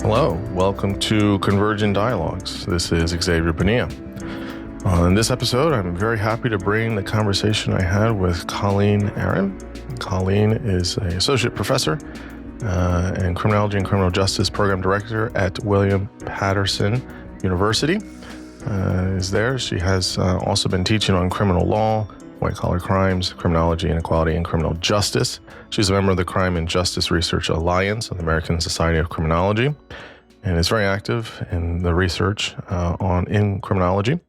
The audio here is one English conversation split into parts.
Hello, welcome to Convergent Dialogues. This is Xavier Bonilla. In this episode, I'm very happy to bring the conversation I had with Colleen Eren. Colleen is an associate professor and criminology and criminal justice program director at William Paterson University. She has also been teaching on criminal law, white-collar crimes, criminology, inequality, and criminal justice. She's a member of the Crime and Justice Research Alliance of the American Society of Criminology and is very active in the research in criminology.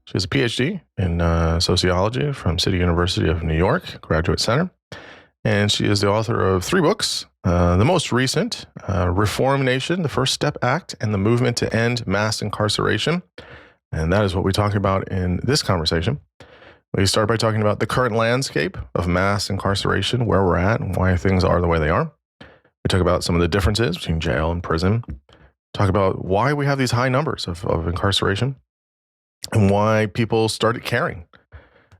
She has a PhD in Sociology from City University of New York Graduate Center, and she is the author of 3 books. The most recent, Reform Nation, The First Step Act, and the Movement to End Mass Incarceration. And that is what we talk about in this conversation. We start by talking about the current landscape of mass incarceration, where we're at and why things are the way they are. We talk about some of the differences between jail and prison. Talk about why we have these high numbers of incarceration and why people started caring.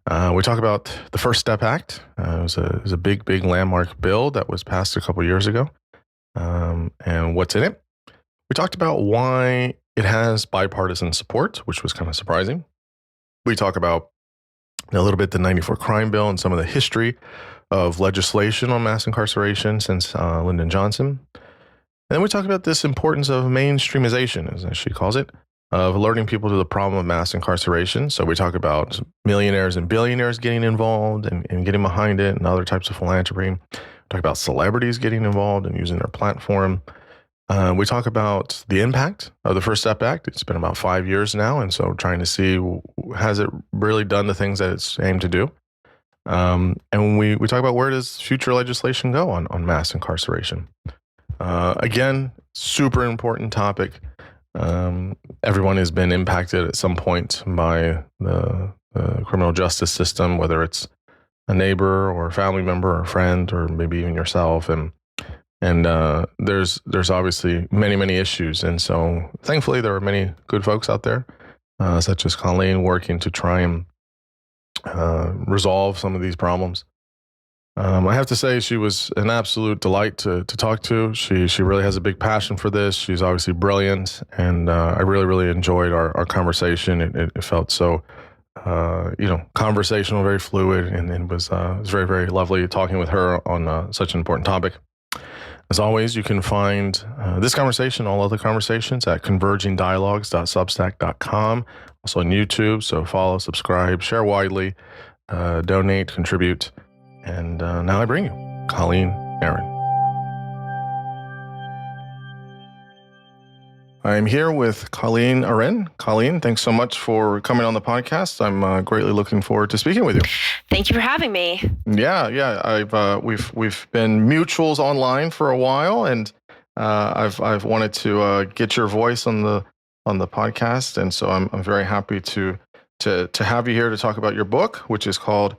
We talk about the First Step Act. It was a big landmark bill that was passed a couple years ago, and what's in it. We talked about why it has bipartisan support, which was kind of surprising. We talk about a little bit the 94 crime bill and some of the history of legislation on mass incarceration since Lyndon Johnson. And then we talk about this importance of mainstreamization, as she calls it, of alerting people to the problem of mass incarceration. So we talk about millionaires and billionaires getting involved and getting behind it and other types of philanthropy. We talk about celebrities getting involved and using their platform. We talk about the impact of the First Step Act. It's been about 5 years now, and so trying to see, has it really done the things that it's aimed to do? And we talk about where does future legislation go on mass incarceration? Again, super important topic. Everyone has been impacted at some point by the criminal justice system, whether it's a neighbor or a family member or a friend or maybe even yourself. And there's obviously many issues. And so thankfully there are many good folks out there, such as Colleen, working to try and resolve some of these problems. I have to say she was an absolute delight to talk to. She really has a big passion for this. She's obviously brilliant. And I really enjoyed our conversation. It felt so, conversational, very fluid, and it was very lovely talking with her on such an important topic. As always, you can find this conversation, all other conversations at convergingdialogues.substack.com, also on YouTube. So follow, subscribe, share widely, donate, contribute. And now I bring you Colleen Eren. I'm here with Colleen Eren. Colleen, thanks so much for coming on the podcast. I'm greatly looking forward to speaking with you. Thank you for having me. Yeah. We've been mutuals online for a while, and I've wanted to get your voice on the podcast, and so I'm very happy to have you here to talk about your book, which is called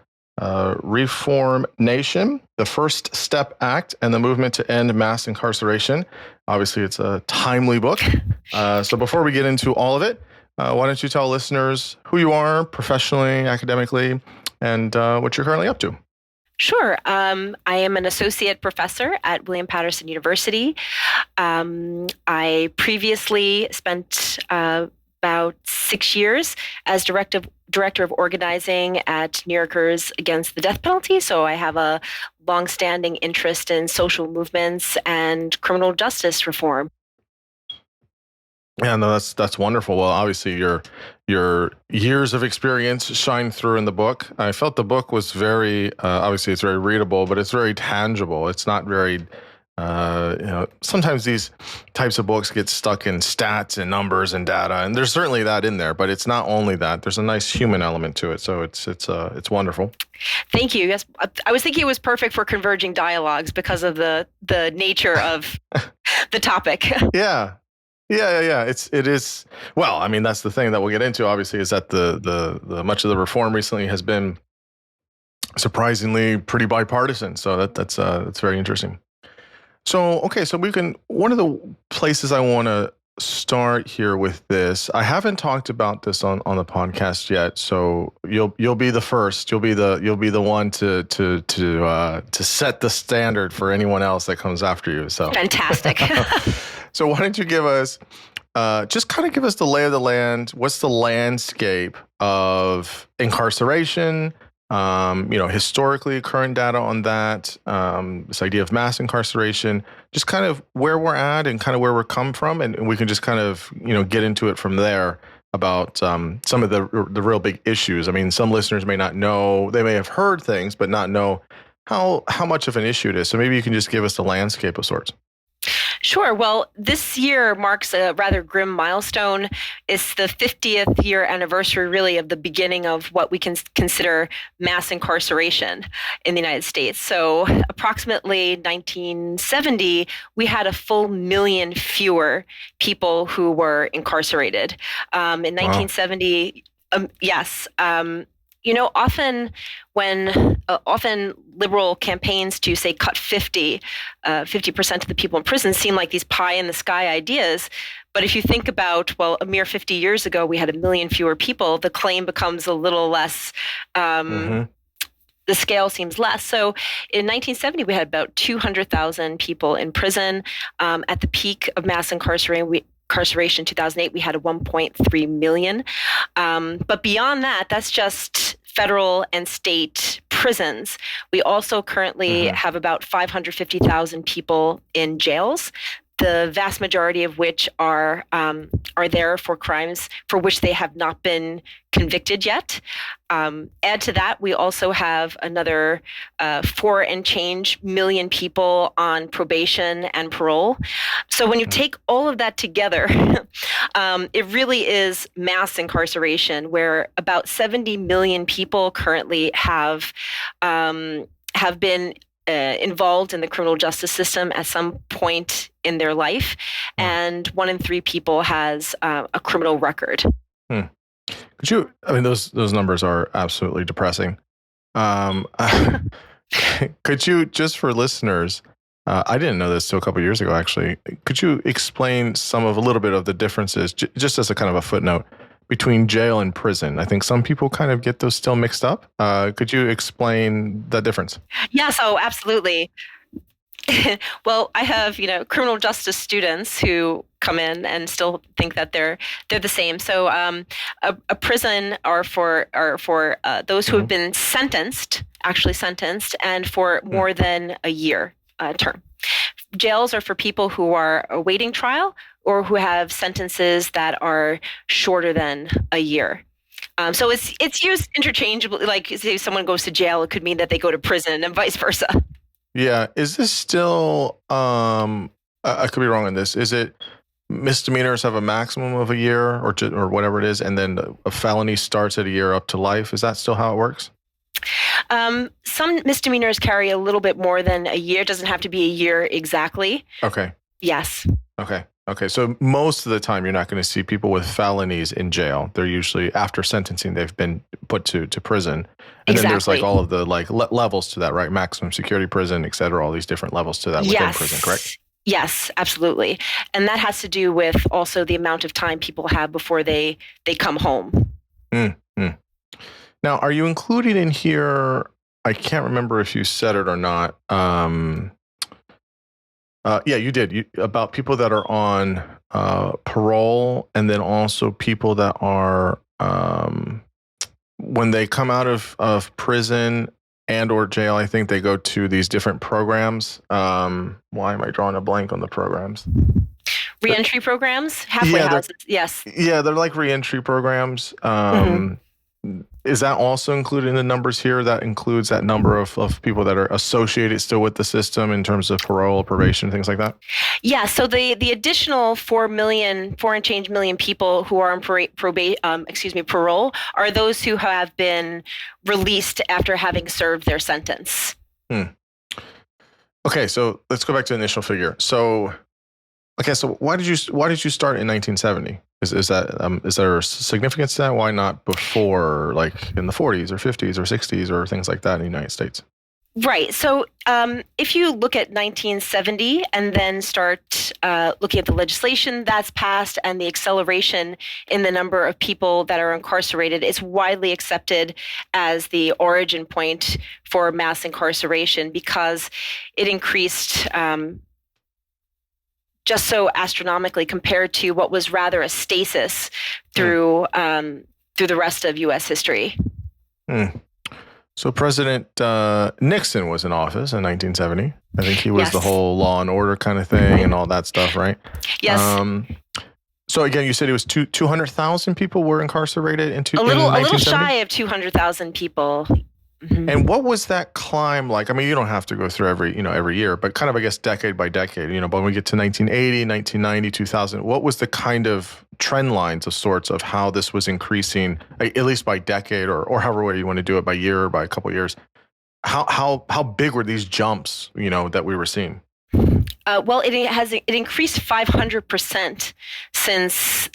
Reform Nation, The First Step Act, and the Movement to End Mass Incarceration. Obviously, it's a timely book. So before we get into all of it, why don't you tell listeners who you are professionally, academically, and what you're currently up to? Sure. I am an associate professor at William Paterson University. I previously spent about 6 years as director of organizing at New Yorkers Against the Death Penalty. So I have a longstanding interest in social movements and criminal justice reform. Yeah, no, that's wonderful. Well, obviously your years of experience shine through in the book. I felt the book was very, obviously it's very readable, but it's very tangible. It's not very, sometimes these types of books get stuck in stats and numbers and data, and there's certainly that in there, but it's not only that. There's a nice human element to it. So it's wonderful. Thank you. Yes, I was thinking it was perfect for converging dialogues because of the nature of the topic. Yeah. It is. Well, I mean, that's the thing that we'll get into, obviously, is that the much of the reform recently has been surprisingly pretty bipartisan. So that's very interesting. So, okay, so one of the places I want to start here with this, I haven't talked about this on the podcast yet, so you'll be the first. You'll be the one to set the standard for anyone else that comes after you. So fantastic. So why don't you give us, just kind of give us the lay of the land. What's the landscape of incarceration? Historically, current data on that, this idea of mass incarceration, just kind of where we're at and kind of where we're come from. And we can just kind of, get into it from there about some of the real big issues. I mean, some listeners may not know, they may have heard things, but not know how much of an issue it is. So maybe you can just give us the landscape of sorts. Sure. Well, this year marks a rather grim milestone. It's the 50th year anniversary, really, of the beginning of what we can consider mass incarceration in the United States. So approximately 1970, we had a full million fewer people who were incarcerated. In 1970, yes. Often liberal campaigns to say cut 50% of the people in prison seem like these pie in the sky ideas. But if you think about, well, a mere 50 years ago, we had a million fewer people, the claim becomes a little less, the scale seems less. So in 1970, we had about 200,000 people in prison. At the peak of mass incarceration, 2008, we had a 1.3 million. But beyond that, that's just federal and state prisons. We also currently have about 550,000 people in jails, the vast majority of which are there for crimes for which they have not been convicted yet. Add to that, we also have another 4 and change million people on probation and parole. So when you take all of that together, it really is mass incarceration, where about 70 million people currently have been involved in the criminal justice system at some point in their life, and 1 in 3 people has a criminal record. Could you? I mean, those numbers are absolutely depressing. Could you, just for listeners, I didn't know this till a couple of years ago, actually. Could you explain a little bit of the differences, just as a kind of a footnote, between jail and prison? I think some people kind of get those still mixed up. Could you explain the difference? Yes, absolutely. Well, I have, criminal justice students who come in and still think that they're the same. So a prison are for those who have been actually sentenced, and for more than a year term. Jails are for people who are awaiting trial or who have sentences that are shorter than a year. So it's used interchangeably. Like, say someone goes to jail, it could mean that they go to prison, and vice versa. Yeah. Is this still, I could be wrong on this. Is it misdemeanors have a maximum of a year or whatever it is, and then a felony starts at a year up to life? Is that still how it works? Some misdemeanors carry a little bit more than a year. It doesn't have to be a year exactly. Okay. Yes. Okay. So most of the time, you're not going to see people with felonies in jail. They're usually, after sentencing, they've been put to prison. And then there's like all of the levels to that, right? Maximum security prison, et cetera, all these different levels to that within prison, correct? Yes, absolutely. And that has to do with also the amount of time people have before they come home. Now, are you including in here, I can't remember if you said it or not. Yeah, you did. About people that are on parole, and then also people that are, when they come out of prison and or jail, I think they go to these different programs. Why am I drawing a blank on the programs? Reentry programs? Halfway houses, yes. Yeah, they're like reentry programs. Is that also included in the numbers here? That includes that number of people that are associated still with the system in terms of parole, probation, things like that? Yeah, so the additional 4 and change million people who are on parole are those who have been released after having served their sentence. Okay, so let's go back to the initial figure. So why did you start in 1970? Is there significance to that? Why not before, like in the 40s or 50s or 60s or things like that in the United States? Right. So if you look at 1970 and then start looking at the legislation that's passed and the acceleration in the number of people that are incarcerated, it's widely accepted as the origin point for mass incarceration, because it increased just so astronomically compared to what was rather a stasis through the rest of U.S. history. So President Nixon was in office in 1970. I think he was the whole law and order kind of thing and all that stuff, right? Yes. So again, you said it was 200,000 people were incarcerated in a little shy of 200,000 people. And what was that climb like? I mean, you don't have to go through every year, but kind of, I guess, decade by decade, but when we get to 1980, 1990, 2000, what was the kind of trend lines of sorts of how this was increasing, at least by decade or however way you want to do it, by year or by a couple of years? How big were these jumps, that we were seeing? Well, it increased 500% since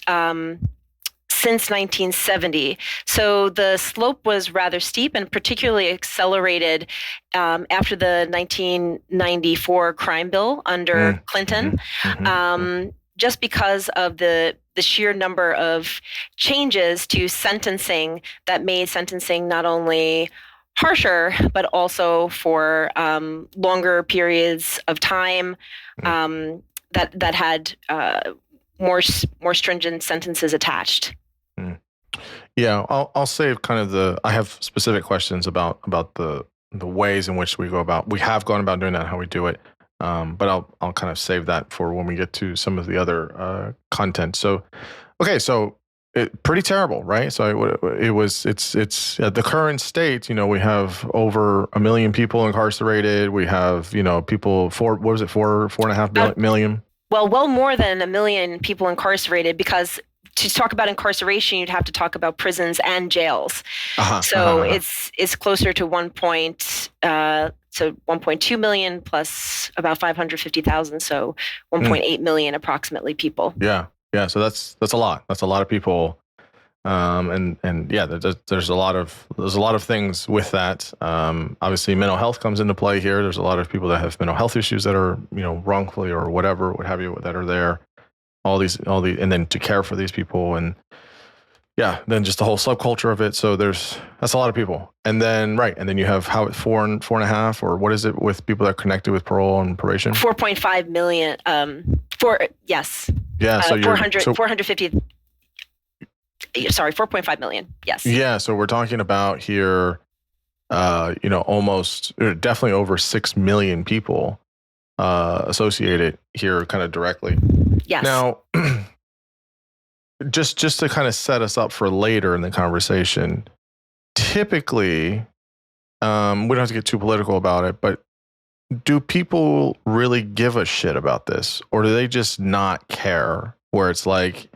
1970. So the slope was rather steep and particularly accelerated after the 1994 crime bill under Clinton, just because of the sheer number of changes to sentencing that made sentencing not only harsher, but also for longer periods of time that had more stringent sentences attached. Yeah, I'll save kind of I have specific questions about the ways in which we have gone about doing that, how we do it. But I'll kind of save that for when we get to some of the other content. So, okay, so pretty terrible, right? So it's at the current state. We have over 1 million people incarcerated. We have people 4.5 million. Well more than 1 million people incarcerated, because to talk about incarceration, you'd have to talk about prisons and jails. It's closer to 1.2 million plus about 550,000, so 1.8 million approximately people. Yeah. So that's a lot. That's a lot of people, and yeah, there's a lot of things with that. Obviously, mental health comes into play here. There's a lot of people that have mental health issues that are wrongfully or whatever, what have you, that are there. All these, and then to care for these people, and then just the whole subculture of it. So that's a lot of people. And then you have 4.5, or what is it with people that are connected with parole and probation? 4.5 million. Yes. Yeah. So 450. Sorry, 4.5 million. Yes. Yeah. So we're talking about here, almost, definitely over 6 million people associated here, kind of directly. Yes. Now, just to kind of set us up for later in the conversation, typically, we don't have to get too political about it, but do people really give a shit about this, or do they just not care? Where it's like,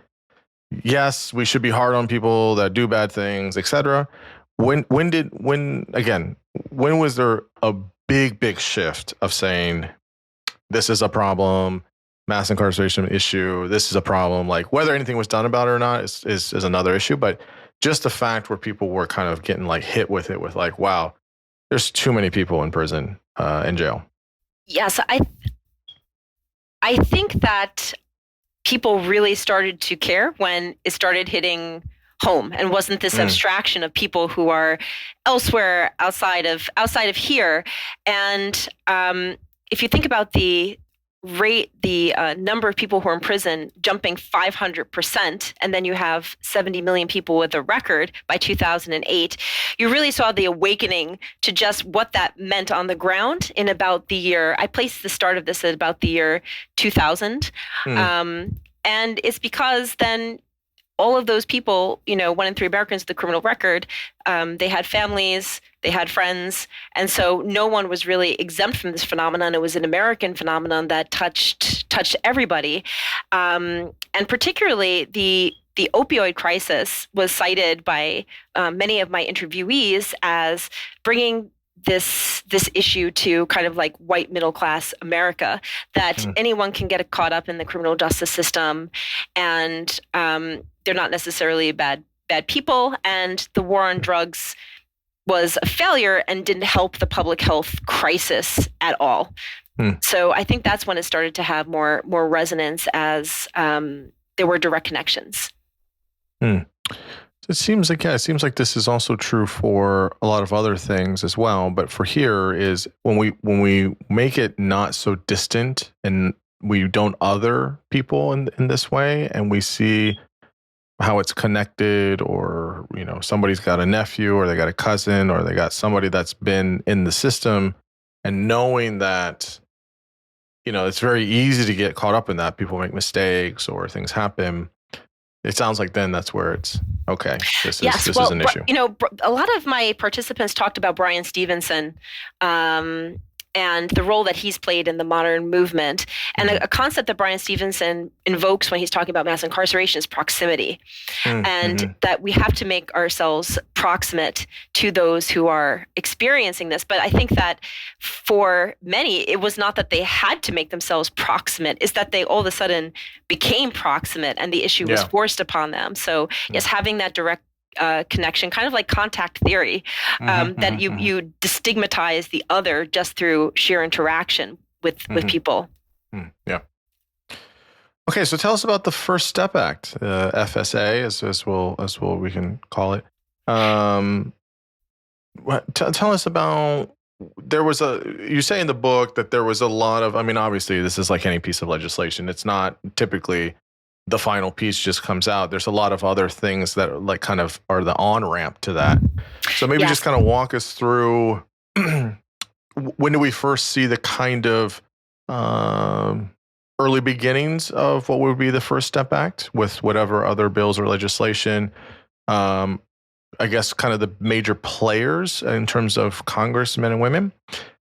yes, we should be hard on people that do bad things, etc. When was there a big shift of saying this is a problem? Mass incarceration issue, this is a problem. Like, whether anything was done about it or not is another issue, but just the fact where people were kind of getting like hit with it, with like, wow, there's too many people in prison, in jail. Yes, I think that people really started to care when it started hitting home, and wasn't this abstraction of people who are elsewhere outside of here. And if you think about the number of people who are in prison jumping 500%, and then you have 70 million people with a record by 2008, you really saw the awakening to just what that meant on the ground in about the year. I placed the start of this at about the year 2000. And it's because then all of those people, 1 in 3 Americans with a criminal record, they had families, they had friends, and so no one was really exempt from this phenomenon. It was an American phenomenon that touched everybody, and particularly the opioid crisis was cited by many of my interviewees as bringing this issue to kind of like white middle class America, that anyone can get caught up in the criminal justice system, and they're not necessarily bad people, and the war on drugs was a failure and didn't help the public health crisis at all. So I think that's when it started to have more resonance, as there were direct connections. It seems like this is also true for a lot of other things as well. But for here is when we make it not so distant and we don't other people in this way, and we see how it's connected, or somebody's got a nephew, or they got a cousin, or they got somebody that's been in the system, and knowing that it's very easy to get caught up in that. People make mistakes or things happen. It sounds like then that's where it's okay. This is an issue. A lot of my participants talked about Bryan Stevenson, and the role that he's played in the modern movement. And a concept that Bryan Stevenson invokes when he's talking about mass incarceration is proximity. And that we have to make ourselves proximate to those who are experiencing this. But I think that for many, it was not that they had to make themselves proximate, it's that they all of a sudden became proximate and the issue was forced upon them. So yes, having that direct connection, kind of like contact theory, that you destigmatize the other just through sheer interaction with people. Yeah. Okay, so tell us about the First Step Act, FSA, as we can call it. Tell us about. You say in the book that there was a lot of. I mean, obviously, this is like any piece of legislation. It's not typically the final piece just comes out. There's a lot of other things that like kind of are the on-ramp to that. So maybe just kind of walk us through when do we first see the kind of early beginnings of what would be the First Step Act with whatever other bills or legislation, I guess kind of the major players in terms of congressmen and women,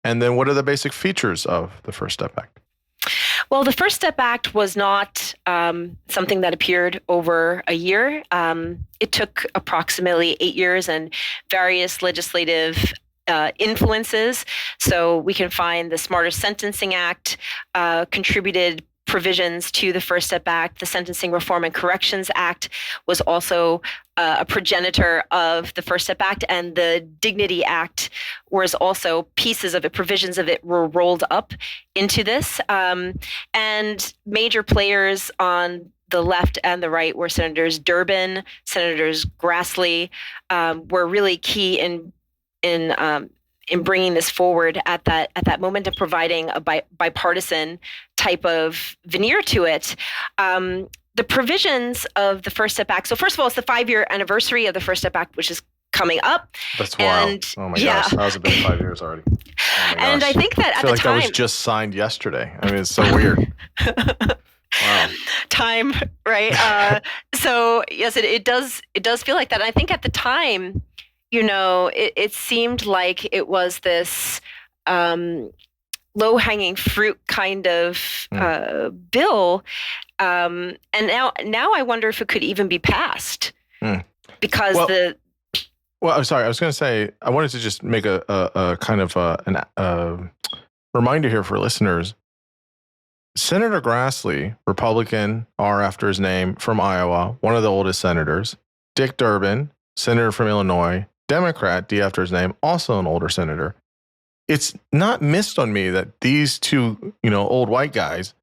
and then what are the basic features of the First Step Act? Well, the First Step Act was not something that appeared over a year. It took approximately 8 years and various legislative influences. So we can find the Smarter Sentencing Act contributed provisions to the First Step Act. The Sentencing Reform and Corrections Act was also a progenitor of the First Step Act, and the Dignity Act was also pieces of it, provisions of it were rolled up into this. And major players on the left and the right were Senators Durbin, Senators Grassley, were really key in bringing this forward at that moment and providing a bipartisan type of veneer to it. The provisions of the First Step Act. So first of all, it's the 5-year anniversary of the First Step Act, which is coming up. That's wild. Oh my gosh, how's it been 5 years already? Oh and I think that at the time, I feel like that was just signed yesterday. I mean, it's so weird. Wow. Time, right? So yes, it does feel like that. And I think at the time, it seemed like it was this low-hanging fruit kind of bill, and now I wonder if it could even be passed because Well, I'm sorry. I was going to say I wanted to just make a kind of a reminder here for listeners. Senator Grassley, Republican, R after his name, from Iowa, one of the oldest senators. Dick Durbin, senator from Illinois, Democrat, D after his name, also an older senator. It's not missed on me that these two, old white guys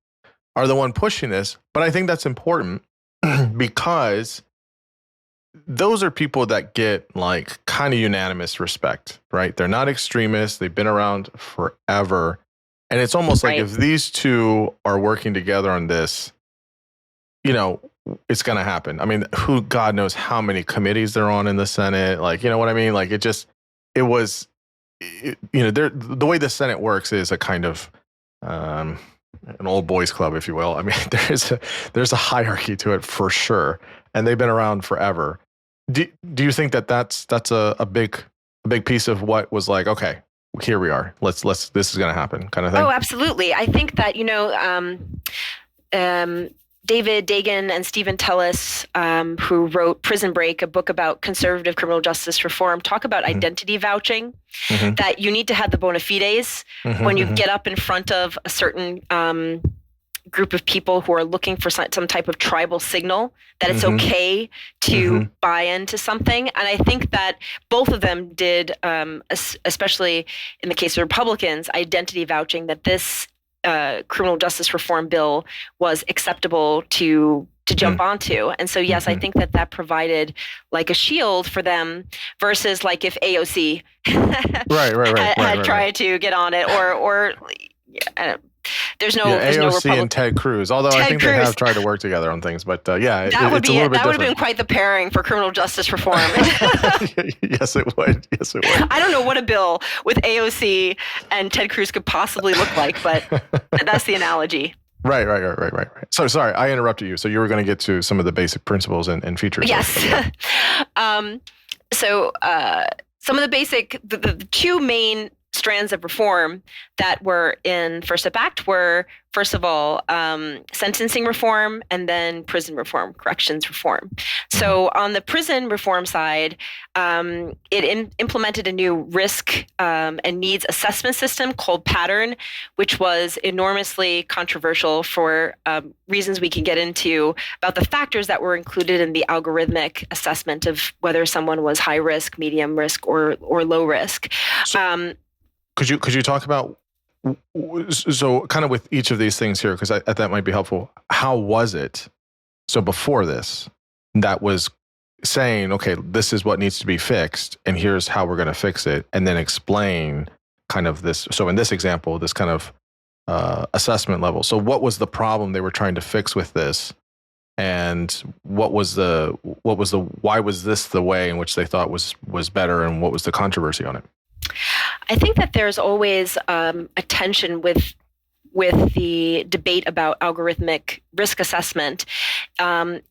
are the one pushing this, but I think that's important because those are people that get like kind of unanimous respect, right? They're not extremists. They've been around forever. And it's almost like if these two are working together on this, it's going to happen. I mean, God knows how many committees they're on in the Senate. Like, you know what I mean? Like the way the Senate works is a kind of an old boys club, if you will. I mean, there's a hierarchy to it for sure. And they've been around forever. Do you think that's a big piece of what was like, okay, here we are. Let's this is going to happen kind of thing? Oh, absolutely. I think that, David Dagan and Stephen Tellis, who wrote Prison Break, a book about conservative criminal justice reform, talk about identity vouching, that you need to have the bona fides when you get up in front of a certain group of people who are looking for some type of tribal signal, that it's okay to buy into something. And I think that both of them did, especially in the case of Republicans, identity vouching, that this criminal justice reform bill was acceptable to jump onto. And so, yes, I think that provided like a shield for them versus like if AOC had tried to get on it or There's no AOC Republican. and Ted Cruz. Although I think they have tried to work together on things, but it's a little bit different. That would have been quite the pairing for criminal justice reform. Yes, it would. Yes, it would. I don't know what a bill with AOC and Ted Cruz could possibly look like, but that's the analogy. Right. So sorry, I interrupted you. So you were going to get to some of the basic principles and features. Yes. So some of the two main strands of reform that were in First Step Act were, first of all, sentencing reform and then prison reform, corrections reform. So on the prison reform side, it implemented a new risk and needs assessment system called Pattern, which was enormously controversial for reasons we can get into about the factors that were included in the algorithmic assessment of whether someone was high risk, medium risk, or low risk. Could you talk about, so kind of with each of these things here, because that might be helpful. How was it? So before this, that was saying, okay, this is what needs to be fixed, and here's how we're going to fix it, and then explain kind of this. So in this example, this kind of assessment level. So what was the problem they were trying to fix with this? And why was this the way in which they thought was better, and what was the controversy on it? I think that there's always a tension with the debate about algorithmic risk assessment.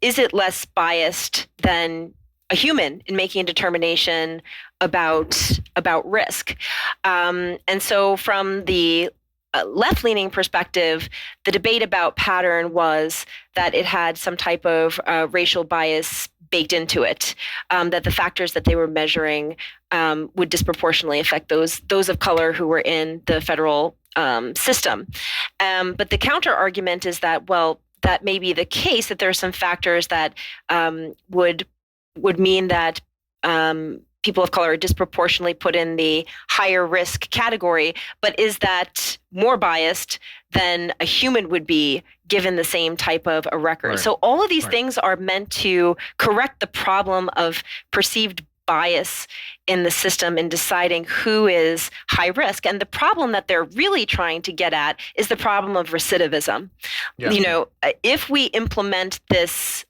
Is it less biased than a human in making a determination about risk? And so from the left-leaning perspective, the debate about Pattern was that it had some type of racial bias baked into it, that the factors that they were measuring would disproportionately affect those of color who were in the federal system. But the counter argument is that, well, that may be the case, that there are some factors that would mean that people of color are disproportionately put in the higher risk category, but is that more biased than a human would be given the same type of a record? Right. So all of these things are meant to correct the problem of perceived bias in the system in deciding who is high risk. And the problem that they're really trying to get at is the problem of recidivism. Yeah. You know, if we implement this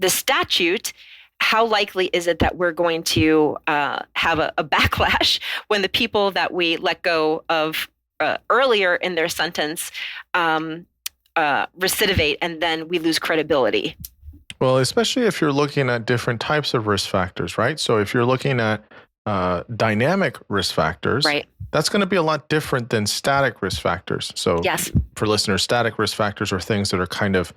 statute, how likely is it that we're going to have a backlash when the people that we let go of earlier in their sentence recidivate, and then we lose credibility? Well, especially if you're looking at different types of risk factors, right? So if you're looking at dynamic risk factors, right, that's going to be a lot different than static risk factors. So yes, for listeners, static risk factors are things that are kind of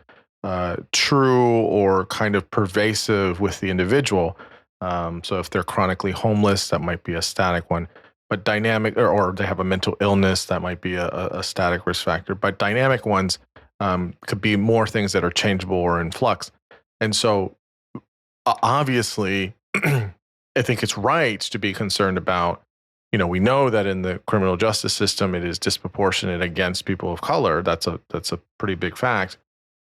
true or kind of pervasive with the individual. So if they're chronically homeless, that might be a static one. But dynamic, or they have a mental illness, that might be a static risk factor. But dynamic ones could be more things that are changeable or in flux. And so obviously, I think it's right to be concerned about, we know that in the criminal justice system, it is disproportionate against people of color. That's a pretty big fact.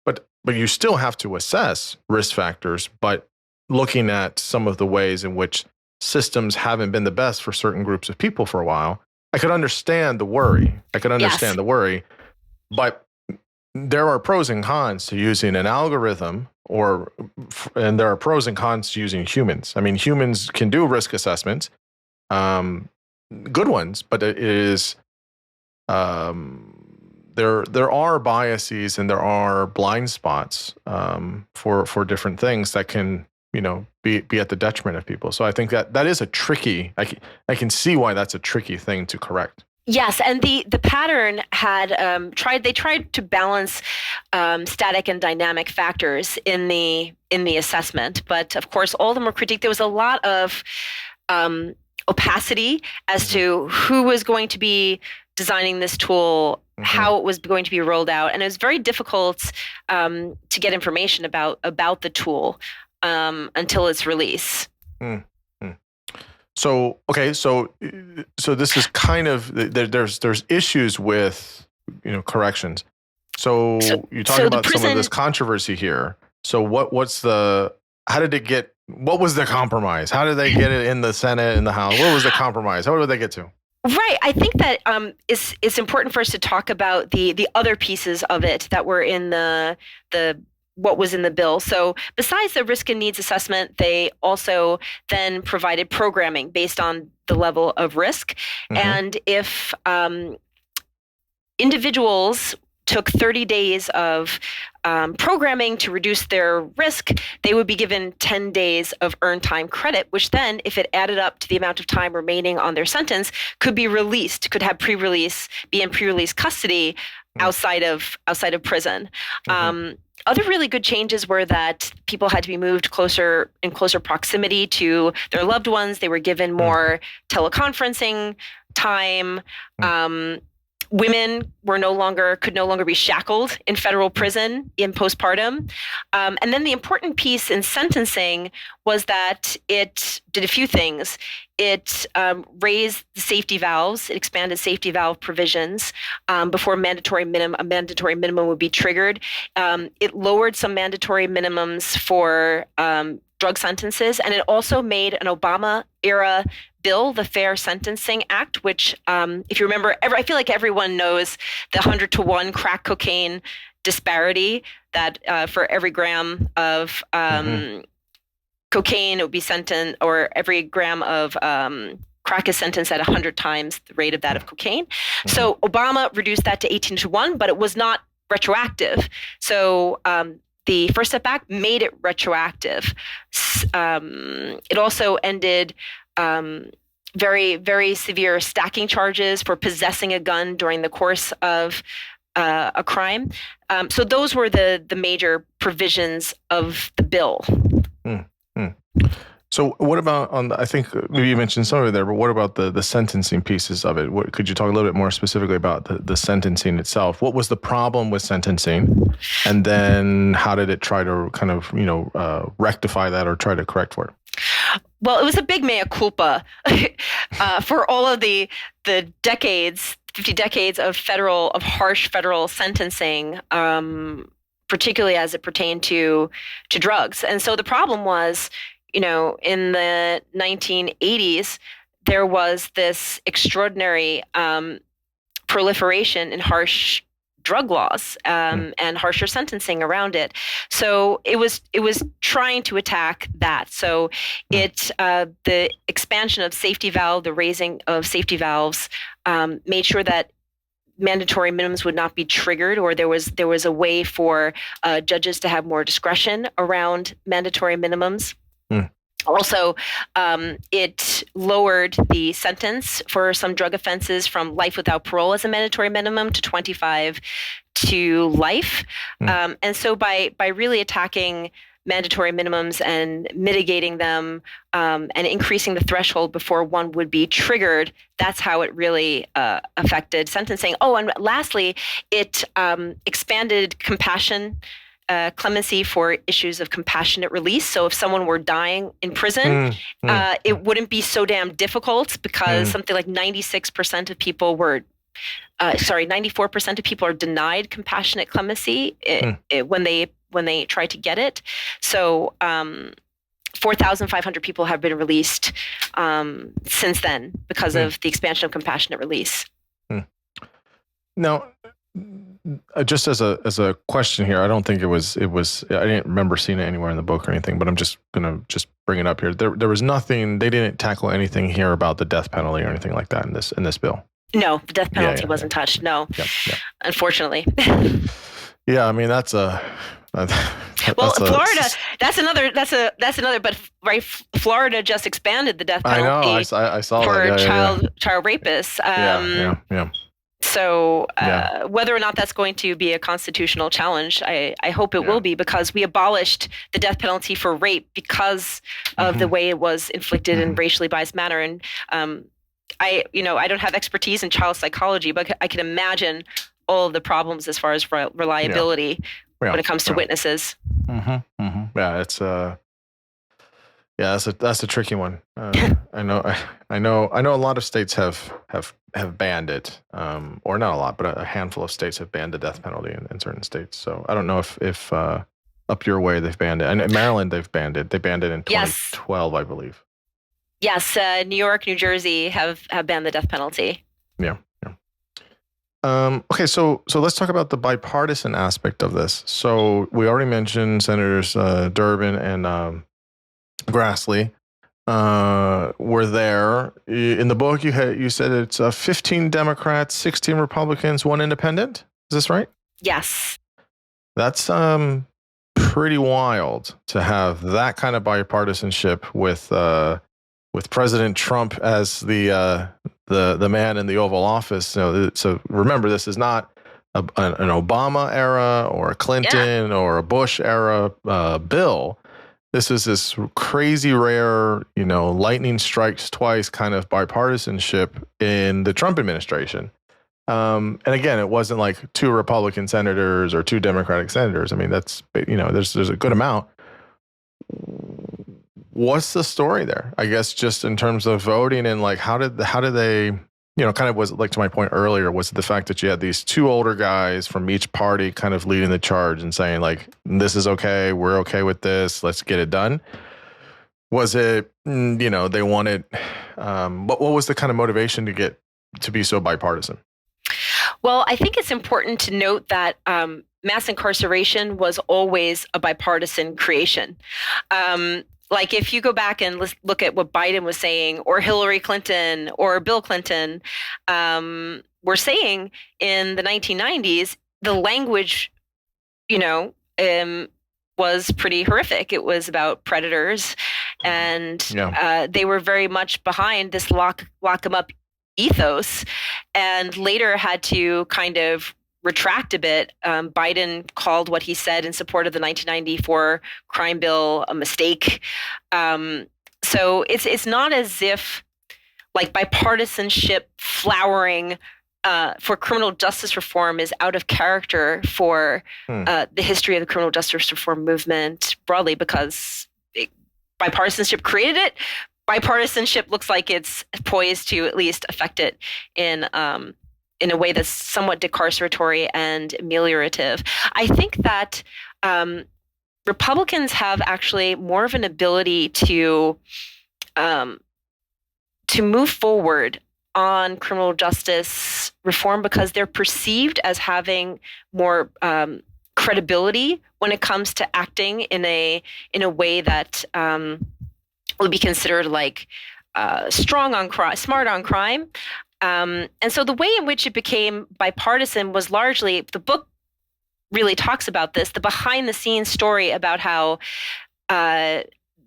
But you still have to assess risk factors, but looking at some of the ways in which systems haven't been the best for certain groups of people for a while, I could understand the worry. But there are pros and cons to using an algorithm, and there are pros and cons to using humans. I mean, humans can do risk assessments, good ones, but it is there are biases and there are blind spots for different things that can be at the detriment of people. So I think that is a tricky. I can see why that's a tricky thing to correct. Yes, and the Pattern had tried to balance static and dynamic factors in the assessment, but of course all of them were critiqued. There was a lot of opacity as to who was going to be designing this tool, how it was going to be rolled out, and it was very difficult to get information about the tool until its release. So okay, so this is kind of there's issues with corrections. So you talk about some of this controversy here. So what was the compromise? How did they get it in the Senate and the House? What was the compromise? How did they get to? Right. I think that it's important for us to talk about the other pieces of it that were in the what was in the bill. So besides the risk and needs assessment, they also then provided programming based on the level of risk. Mm-hmm. And if individuals took 30 days of programming to reduce their risk, they would be given 10 days of earned time credit, which then, if it added up to the amount of time remaining on their sentence, could be released, could have pre-release, be in pre-release custody outside of prison. Mm-hmm. Other really good changes were that people had to be moved in closer proximity to their loved ones. They were given more teleconferencing time. Women could no longer be shackled in federal prison in postpartum. And then the important piece in sentencing was that it did a few things. It raised the safety valves. It expanded safety valve provisions before a mandatory minimum would be triggered. It lowered some mandatory minimums for drug sentences, and it also made an Obama era bill, the Fair Sentencing Act, which, if you remember, I feel like everyone knows the 100-to-1 crack cocaine disparity, that for every gram of cocaine, it would be sentenced, or every gram of crack is sentenced at 100 times the rate of that of cocaine. So Obama reduced that to 18-to-1, but it was not retroactive. So the First Step Act made it retroactive. It also ended very, very severe stacking charges for possessing a gun during the course of a crime. So those were the major provisions of the bill. So what about I think maybe you mentioned some of it there, but what about the sentencing pieces of it? Could you talk a little bit more specifically about the sentencing itself? What was the problem with sentencing? And then how did it try to kind of, rectify that or try to correct for it? Well, it was a big mea culpa for all of the decades, 50 decades of harsh federal sentencing, particularly as it pertained to drugs. And so the problem was, in the 1980s, there was this extraordinary proliferation in harsh drug laws and harsher sentencing around it. So it was trying to attack that. So the expansion of safety valve, the raising of safety valves, made sure that mandatory minimums would not be triggered, or there was a way for judges to have more discretion around mandatory minimums. Also, it lowered the sentence for some drug offenses from life without parole as a mandatory minimum to 25 to life. And so by really attacking mandatory minimums and mitigating them and increasing the threshold before one would be triggered, that's how it really affected sentencing. Oh, and lastly, it expanded clemency for issues of compassionate release. So if someone were dying in prison, it wouldn't be so damn difficult, because something like 94% of people are denied compassionate clemency when they try to get it. So 4,500 people have been released since then because of the expansion of compassionate release. Now, just as a question here, I don't think it was. I didn't remember seeing it anywhere in the book or anything, but I'm just gonna bring it up here. There was nothing. They didn't tackle anything here about the death penalty or anything like that in this bill. No, the death penalty wasn't touched. No, unfortunately. Yeah, I mean that's a. Florida. That's another. But right, Florida just expanded the death penalty. I know. I saw for that. child rapists. Yeah. So whether or not that's going to be a constitutional challenge, I hope it will be, because we abolished the death penalty for rape because of the way it was inflicted in racially biased manner. And I don't have expertise in child psychology, but I can imagine all of the problems as far as reliability when it comes to witnesses. Yeah, it's that's a tricky one. I know a lot of states have banned it, or not a lot, but a handful of states have banned the death penalty in certain states. So I don't know if up your way they've banned it, and in Maryland they've banned it. They banned it in 2012, I believe. Yes, New York, New Jersey have banned the death penalty. Yeah. Yeah. Okay, so let's talk about the bipartisan aspect of this. So we already mentioned Senators Durbin and Grassley were there. In the book, you said it's 15 Democrats, 16 Republicans, 1 independent. Is this right? Yes. That's pretty wild to have that kind of bipartisanship with President Trump as the man in the Oval Office. So remember, this is not an Obama era or a Clinton or a Bush era bill. This is this crazy rare, lightning strikes twice kind of bipartisanship in the Trump administration. And again, it wasn't like 2 Republican senators or 2 Democratic senators. I mean, that's, there's a good amount. What's the story there? I guess just in terms of voting and like, how did they, kind of was like to my point earlier, was the fact that you had these 2 older guys from each party kind of leading the charge and saying like, this is okay. We're okay with this. Let's get it done. Was it, they wanted, what was the kind of motivation to get to be so bipartisan? Well, I think it's important to note that mass incarceration was always a bipartisan creation. Like if you go back and look at what Biden was saying, or Hillary Clinton, or Bill Clinton, were saying in the 1990s, the language, was pretty horrific. It was about predators, and they were very much behind this lock them up ethos, and later had to kind of retract a bit. Biden called what he said in support of the 1994 crime bill a mistake. So it's not as if like bipartisanship flowering for criminal justice reform is out of character for the history of the criminal justice reform movement broadly, because bipartisanship created it. Bipartisanship looks like it's poised to at least affect it in a way that's somewhat decarceratory and ameliorative. I think that Republicans have actually more of an ability to move forward on criminal justice reform because they're perceived as having more credibility when it comes to acting in a way that would be considered like strong on crime, smart on crime. And so the way in which it became bipartisan was largely, the book really talks about this, the behind the scenes story about how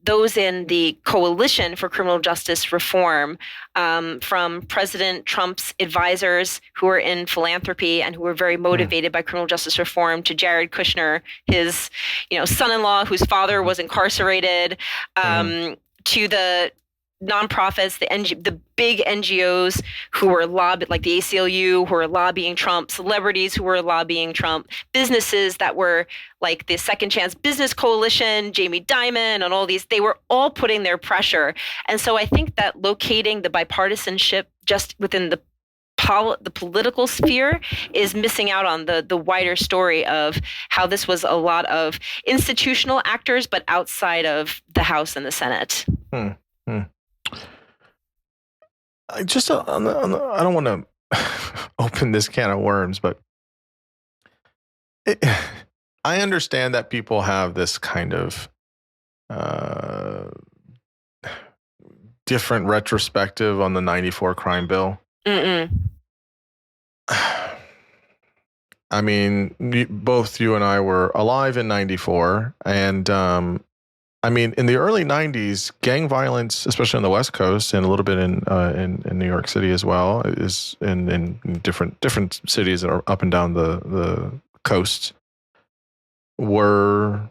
those in the Coalition for Criminal Justice Reform, from President Trump's advisors who were in philanthropy and who were very motivated by criminal justice reform, to Jared Kushner, his son-in-law whose father was incarcerated, to the nonprofits, the big NGOs who were like the ACLU, who were lobbying Trump, celebrities who were lobbying Trump, businesses that were like the Second Chance Business Coalition, Jamie Dimon, and all these, they were all putting their pressure. And so I think that locating the bipartisanship just within the political sphere is missing out on the wider story of how this was a lot of institutional actors, but outside of the House and the Senate. I don't want to open this can of worms, but I understand that people have this kind of different retrospective on the 94 crime bill. I mean, both you and I were alive in 94, and I mean, in the early 90s, gang violence, especially on the West Coast and a little bit in New York City as well, is in different cities that are up and down the coast, were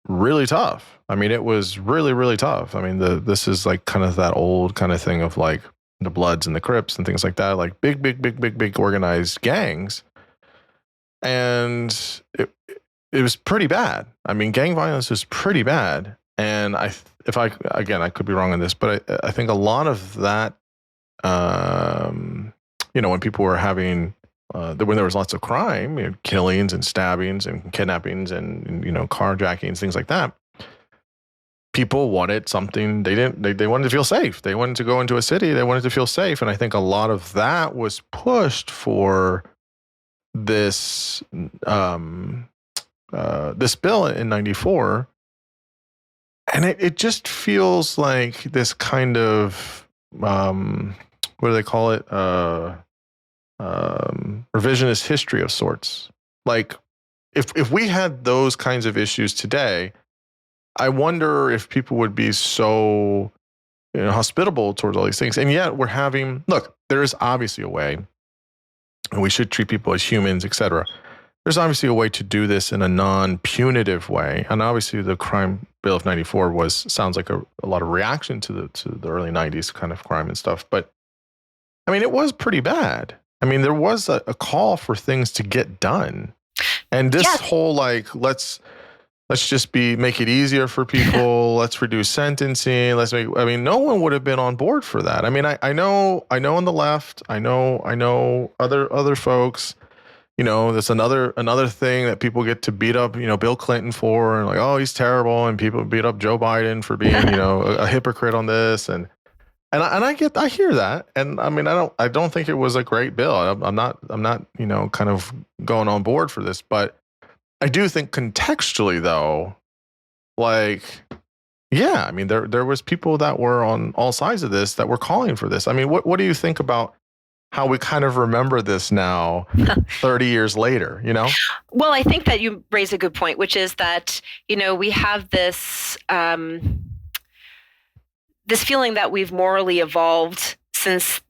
really tough. I mean, it was really, really tough. I mean, this is like kind of that old kind of thing of like the Bloods and the Crips and things like that, like big organized gangs. And it was pretty bad. I mean, gang violence was pretty bad. And I could be wrong on this, but I think a lot of that, when people were having, when there was lots of crime, killings and stabbings and kidnappings and carjackings, things like that, people wanted something. They wanted to feel safe. They wanted to go into a city. They wanted to feel safe. And I think a lot of that was pushed for this this bill in 94. And it just feels like this kind of, what do they call it? Revisionist history of sorts. Like, if we had those kinds of issues today, I wonder if people would be so, hospitable towards all these things. And yet look, there is obviously a way, and we should treat people as humans, etc. There's obviously a way to do this in a non-punitive way. And obviously the crime bill of 94 sounds like a lot of reaction to the early 90s kind of crime and stuff. But I mean, it was pretty bad. I mean, there was a call for things to get done. And this whole, like, let's just make it easier for people. Let's reduce sentencing. No one would have been on board for that. I mean, I know on the left, I know other folks, that's another thing that people get to beat up, Bill Clinton for, and like, oh, he's terrible. And people beat up Joe Biden for being, a hypocrite on this. And I hear that. And I mean, I don't think it was a great bill. I'm not, kind of going on board for this, but I do think contextually though, like, yeah, I mean, there was people that were on all sides of this that were calling for this. I mean, what do you think about how we kind of remember this now 30 years later, Well, I think that you raise a good point, which is that, we have this, this feeling that we've morally evolved since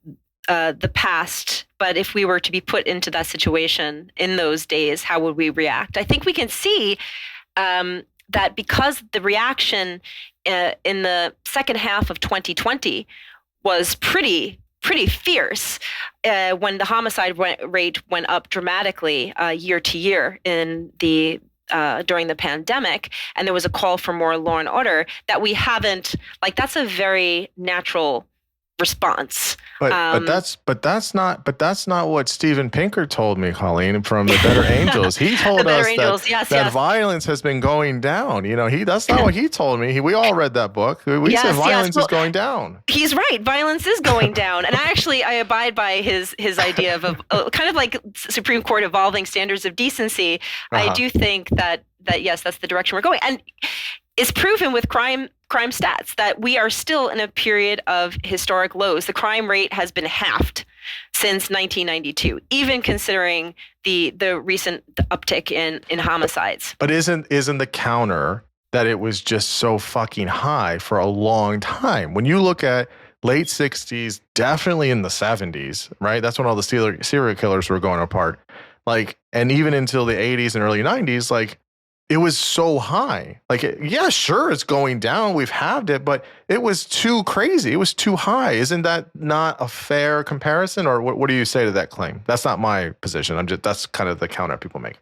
the past. But if we were to be put into that situation in those days, how would we react? I think we can see that because the reaction in the second half of 2020 was pretty fierce when the homicide rate went up dramatically year to year in the during the pandemic, and there was a call for more law and order, that we haven't, like, that's a very natural response. But that's not what Steven Pinker told me, Colleen, from the Better Angels. He told us that violence has been going down. That's not what he told me. We all read that book. We said violence is going down. He's right. Violence is going down. And I abide by his idea of kind of like Supreme Court evolving standards of decency. I do think that yes, that's the direction we're going. And it's proven with crime stats that we are still in a period of historic lows. The crime rate has been halved since 1992, even considering the recent uptick in homicides. But isn't the counter that it was just so fucking high for a long time? When you look at late 60s, definitely in the 70s, right? That's when all the serial killers were going apart. Like, and even until the 80s and early 90s, like, it was so high. Like, yeah, sure, it's going down. We've halved it, but it was too crazy. It was too high. Isn't that not a fair comparison? Or what do you say to that claim? That's not my position. That's kind of the counter people make.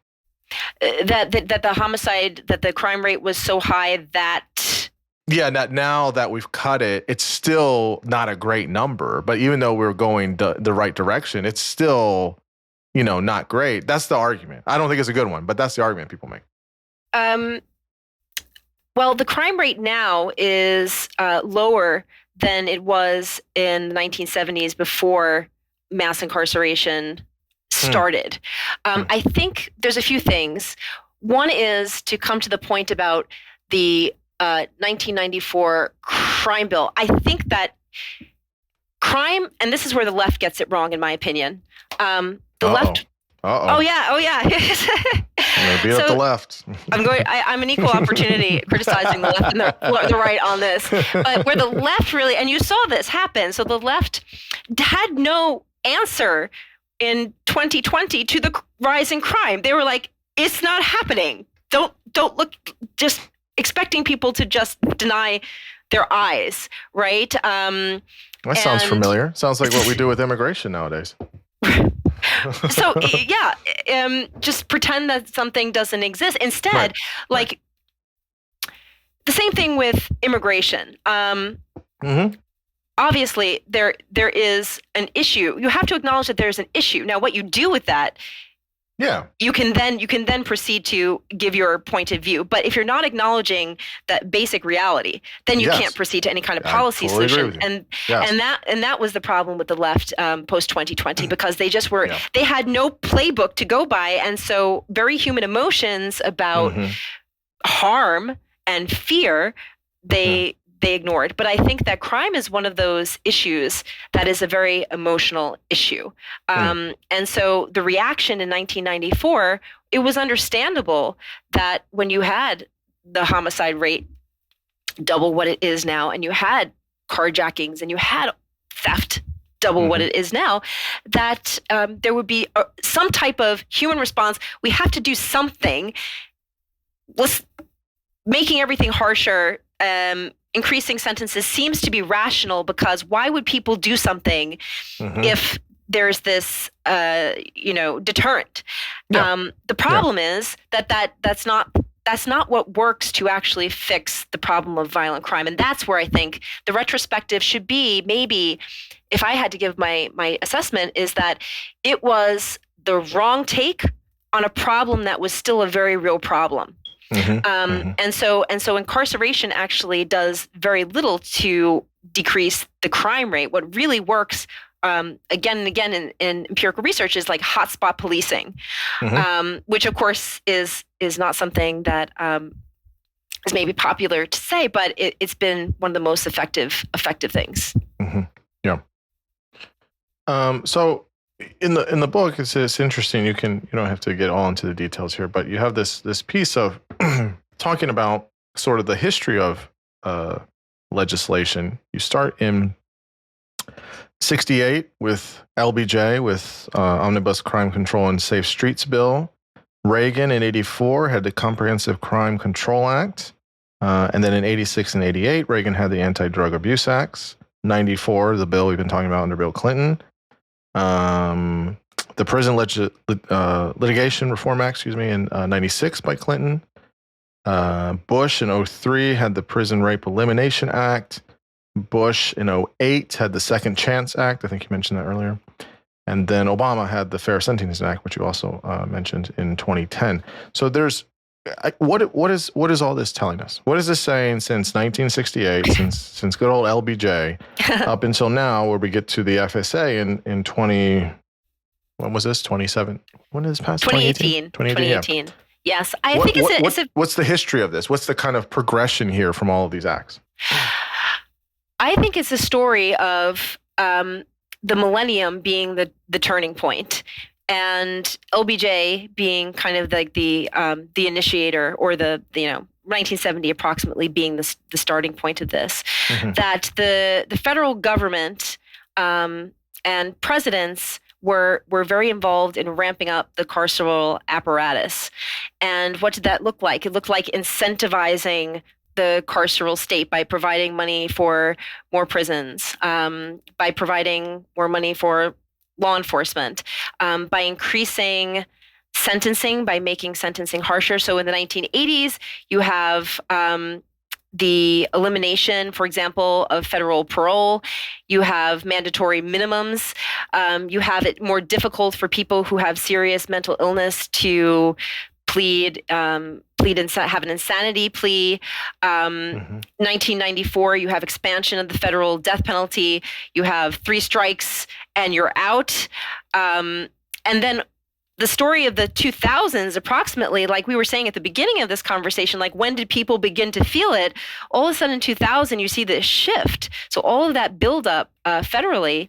That the crime rate was so high that... Yeah, now that we've cut it, it's still not a great number. But even though we're going the right direction, it's still, not great. That's the argument. I don't think it's a good one, but that's the argument people make. Well, the crime rate now is lower than it was in the 1970s before mass incarceration started. I think there's a few things. One is to come to the point about the 1994 crime bill. I think that crime, and this is where the left gets it wrong, in my opinion. Left. Uh-oh. Oh yeah. Beat up the left. I'm an equal opportunity criticizing the left and the right on this. But where the left really, and you saw this happen, so the left had no answer in 2020 to the rise in crime. They were like, it's not happening. Don't look, just expecting people to just deny their eyes, right? That sounds familiar. Sounds like what we do with immigration nowadays. So just pretend that something doesn't exist. Instead, the same thing with immigration. Obviously, there is an issue. You have to acknowledge that there's an issue. Now, what you do with that Yeah. You can then proceed to give your point of view. But if you're not acknowledging that basic reality, then you can't proceed to any kind of policy solution. And that was the problem with the left post 2020, because they just were they had no playbook to go by, and so very human emotions about harm and fear they ignored. But I think that crime is one of those issues that is a very emotional issue. And so the reaction in 1994, it was understandable that when you had the homicide rate double what it is now, and you had carjackings and you had theft double what it is now, that there would be some type of human response. We have to do something. Making everything harsher, increasing sentences seems to be rational, because why would people do something if there's this, deterrent? The problem is that's not what works to actually fix the problem of violent crime. And that's where I think the retrospective should be. Maybe if I had to give my assessment, is that it was the wrong take on a problem that was still a very real problem. And so incarceration actually does very little to decrease the crime rate. What really works, again and again in empirical research, is like hotspot policing, which of course is not something that is maybe popular to say, but it's been one of the most effective things. Yeah. So in the book, it's interesting. You don't have to get all into the details here, but you have this piece of talking about sort of the history of legislation. You start in 1968 with LBJ, with Omnibus Crime Control and Safe Streets Bill. Reagan in 1984 had the Comprehensive Crime Control Act. And then in 1986 and 1988, Reagan had the Anti-Drug Abuse Acts. 1994, the bill we've been talking about under Bill Clinton. The Prison Litigation Reform Act, in 1996 by Clinton. Bush in 2003 had the Prison Rape Elimination Act. Bush in 2008 had the Second Chance Act. I think you mentioned that earlier. And then Obama had the Fair Sentencing Act, which you also mentioned, in 2010. So there's what is all this telling us? What is this saying since 1968, since good old LBJ, up until now, where we get to the FSA in 20? When was this? 27? When did this pass? 2018. 2018. Yeah. Yes, I think what's the history of this? What's the kind of progression here from all of these acts? I think it's a story of the millennium being the turning point, and LBJ being kind of like the initiator, or the 1970 approximately being the starting point of this. That the federal government and presidents were very involved in ramping up the carceral apparatus. And what did that look like? It looked like incentivizing the carceral state by providing money for more prisons, by providing more money for law enforcement, by increasing sentencing, by making sentencing harsher. So in the 1980s, you have the elimination, for example, of federal parole. You have mandatory minimums. You have it more difficult for people who have serious mental illness to plead and have an insanity plea. 1994, you have expansion of the federal death penalty. You have 3 strikes and you're out. And then the story of the 2000s, approximately, like we were saying at the beginning of this conversation, like when did people begin to feel it? All of a sudden in 2000, you see this shift. So all of that buildup federally.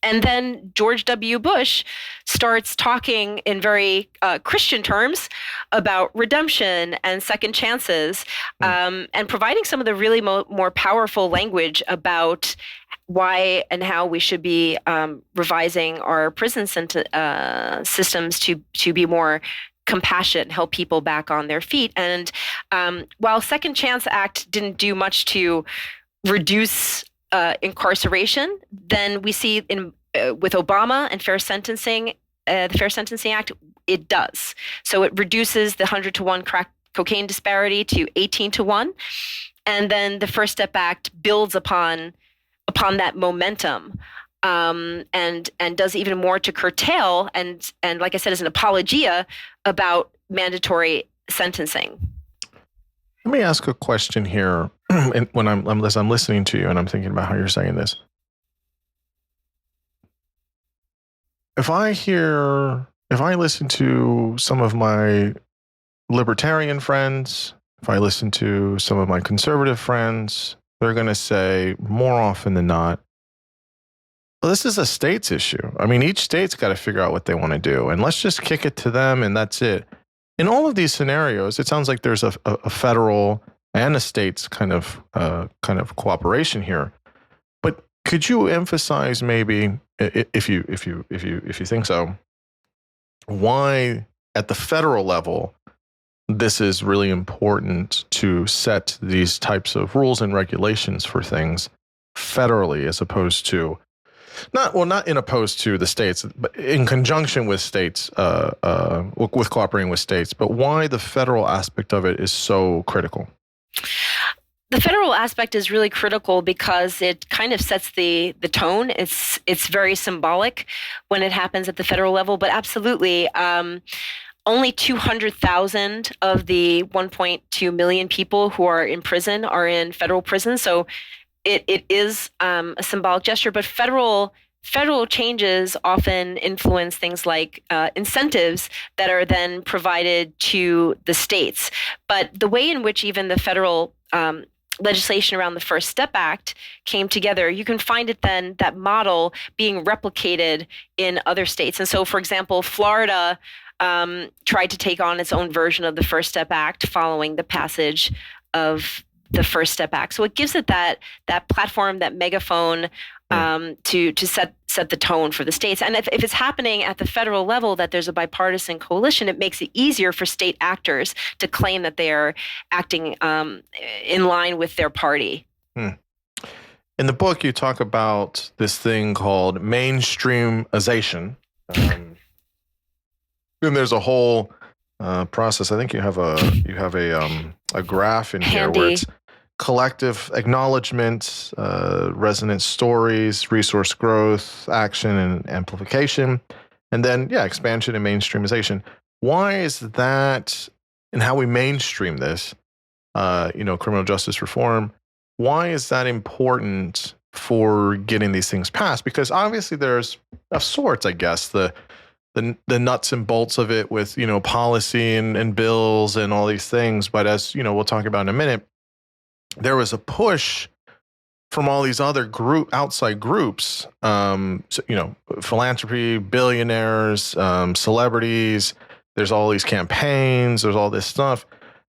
And then George W. Bush starts talking in very Christian terms about redemption and second chances, and providing some of the really more powerful language about why and how we should be revising our prison systems to be more compassionate, help people back on their feet. And while Second Chance Act didn't do much to reduce incarceration, then we see with Obama and fair sentencing, the Fair Sentencing Act, it does. So it reduces the 100-to-1 crack cocaine disparity to 18-to-1, and then the First Step Act builds upon that momentum. and does even more to curtail and like I said, is an apologia about mandatory sentencing. Let me ask a question here. When I'm listening to you and I'm thinking about how you're saying this, if I listen to some of my libertarian friends, if I listen to some of my conservative friends, they're going to say more often than not, well, this is a state's issue. I mean, each state's got to figure out what they want to do, and let's just kick it to them, and that's it. In all of these scenarios, it sounds like there's a federal and a state's kind of cooperation here. But could you emphasize maybe, if you think so, why at the federal level this is really important to set these types of rules and regulations for things federally, as opposed to not in opposed to the states, but in conjunction with states, with cooperating with states. But why the federal aspect of it is so critical? The federal aspect is really critical because it kind of sets the tone. It's very symbolic when it happens at the federal level, but absolutely. Only 200,000 of the 1.2 million people who are in prison are in federal prison. So it is a symbolic gesture, but federal changes often influence things like incentives that are then provided to the states. But the way in which even the federal legislation around the First Step Act came together, you can find it then, that model being replicated in other states. And so, for example, Florida tried to take on its own version of the First Step Act following the passage of the First Step Act. So it gives it that platform, that megaphone to set the tone for the states. And if it's happening at the federal level, that there's a bipartisan coalition, it makes it easier for state actors to claim that they are acting in line with their party. In the book, you talk about this thing called mainstreamization. And there's a whole process. I think you have a graph in here where it's collective acknowledgement, resonant stories, resource growth, action and amplification, and then expansion and mainstreamization. Why is that, and how we mainstream this, criminal justice reform? Why is that important for getting these things passed? Because obviously there's of sorts, I guess, the nuts and bolts of it with, policy and bills and all these things. But as, we'll talk about in a minute, there was a push from all these other outside groups, philanthropy, billionaires, celebrities. There's all these campaigns, there's all this stuff.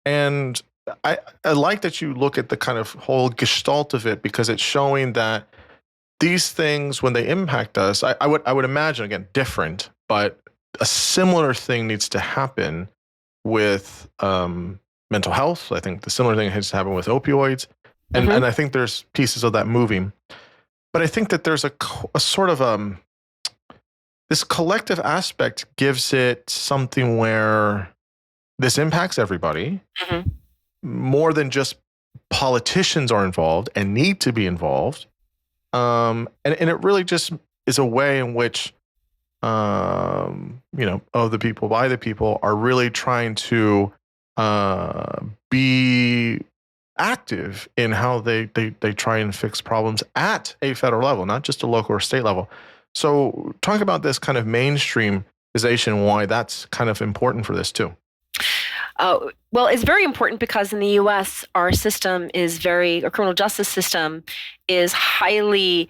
And I like that you look at the kind of whole gestalt of it, because it's showing that these things, when they impact us, I would imagine, again, different, but a similar thing needs to happen with mental health. I think the similar thing has to happen with opioids. And I think there's pieces of that moving. But I think that there's a sort of this collective aspect gives it something where this impacts everybody, more than just politicians are involved and need to be involved. And it really just is a way in which, of the people, by the people, are really trying to be active in how they try and fix problems at a federal level, not just a local or state level. So talk about this kind of mainstreamization, why that's kind of important for this too. Well, it's very important because in the U.S., our criminal justice system is highly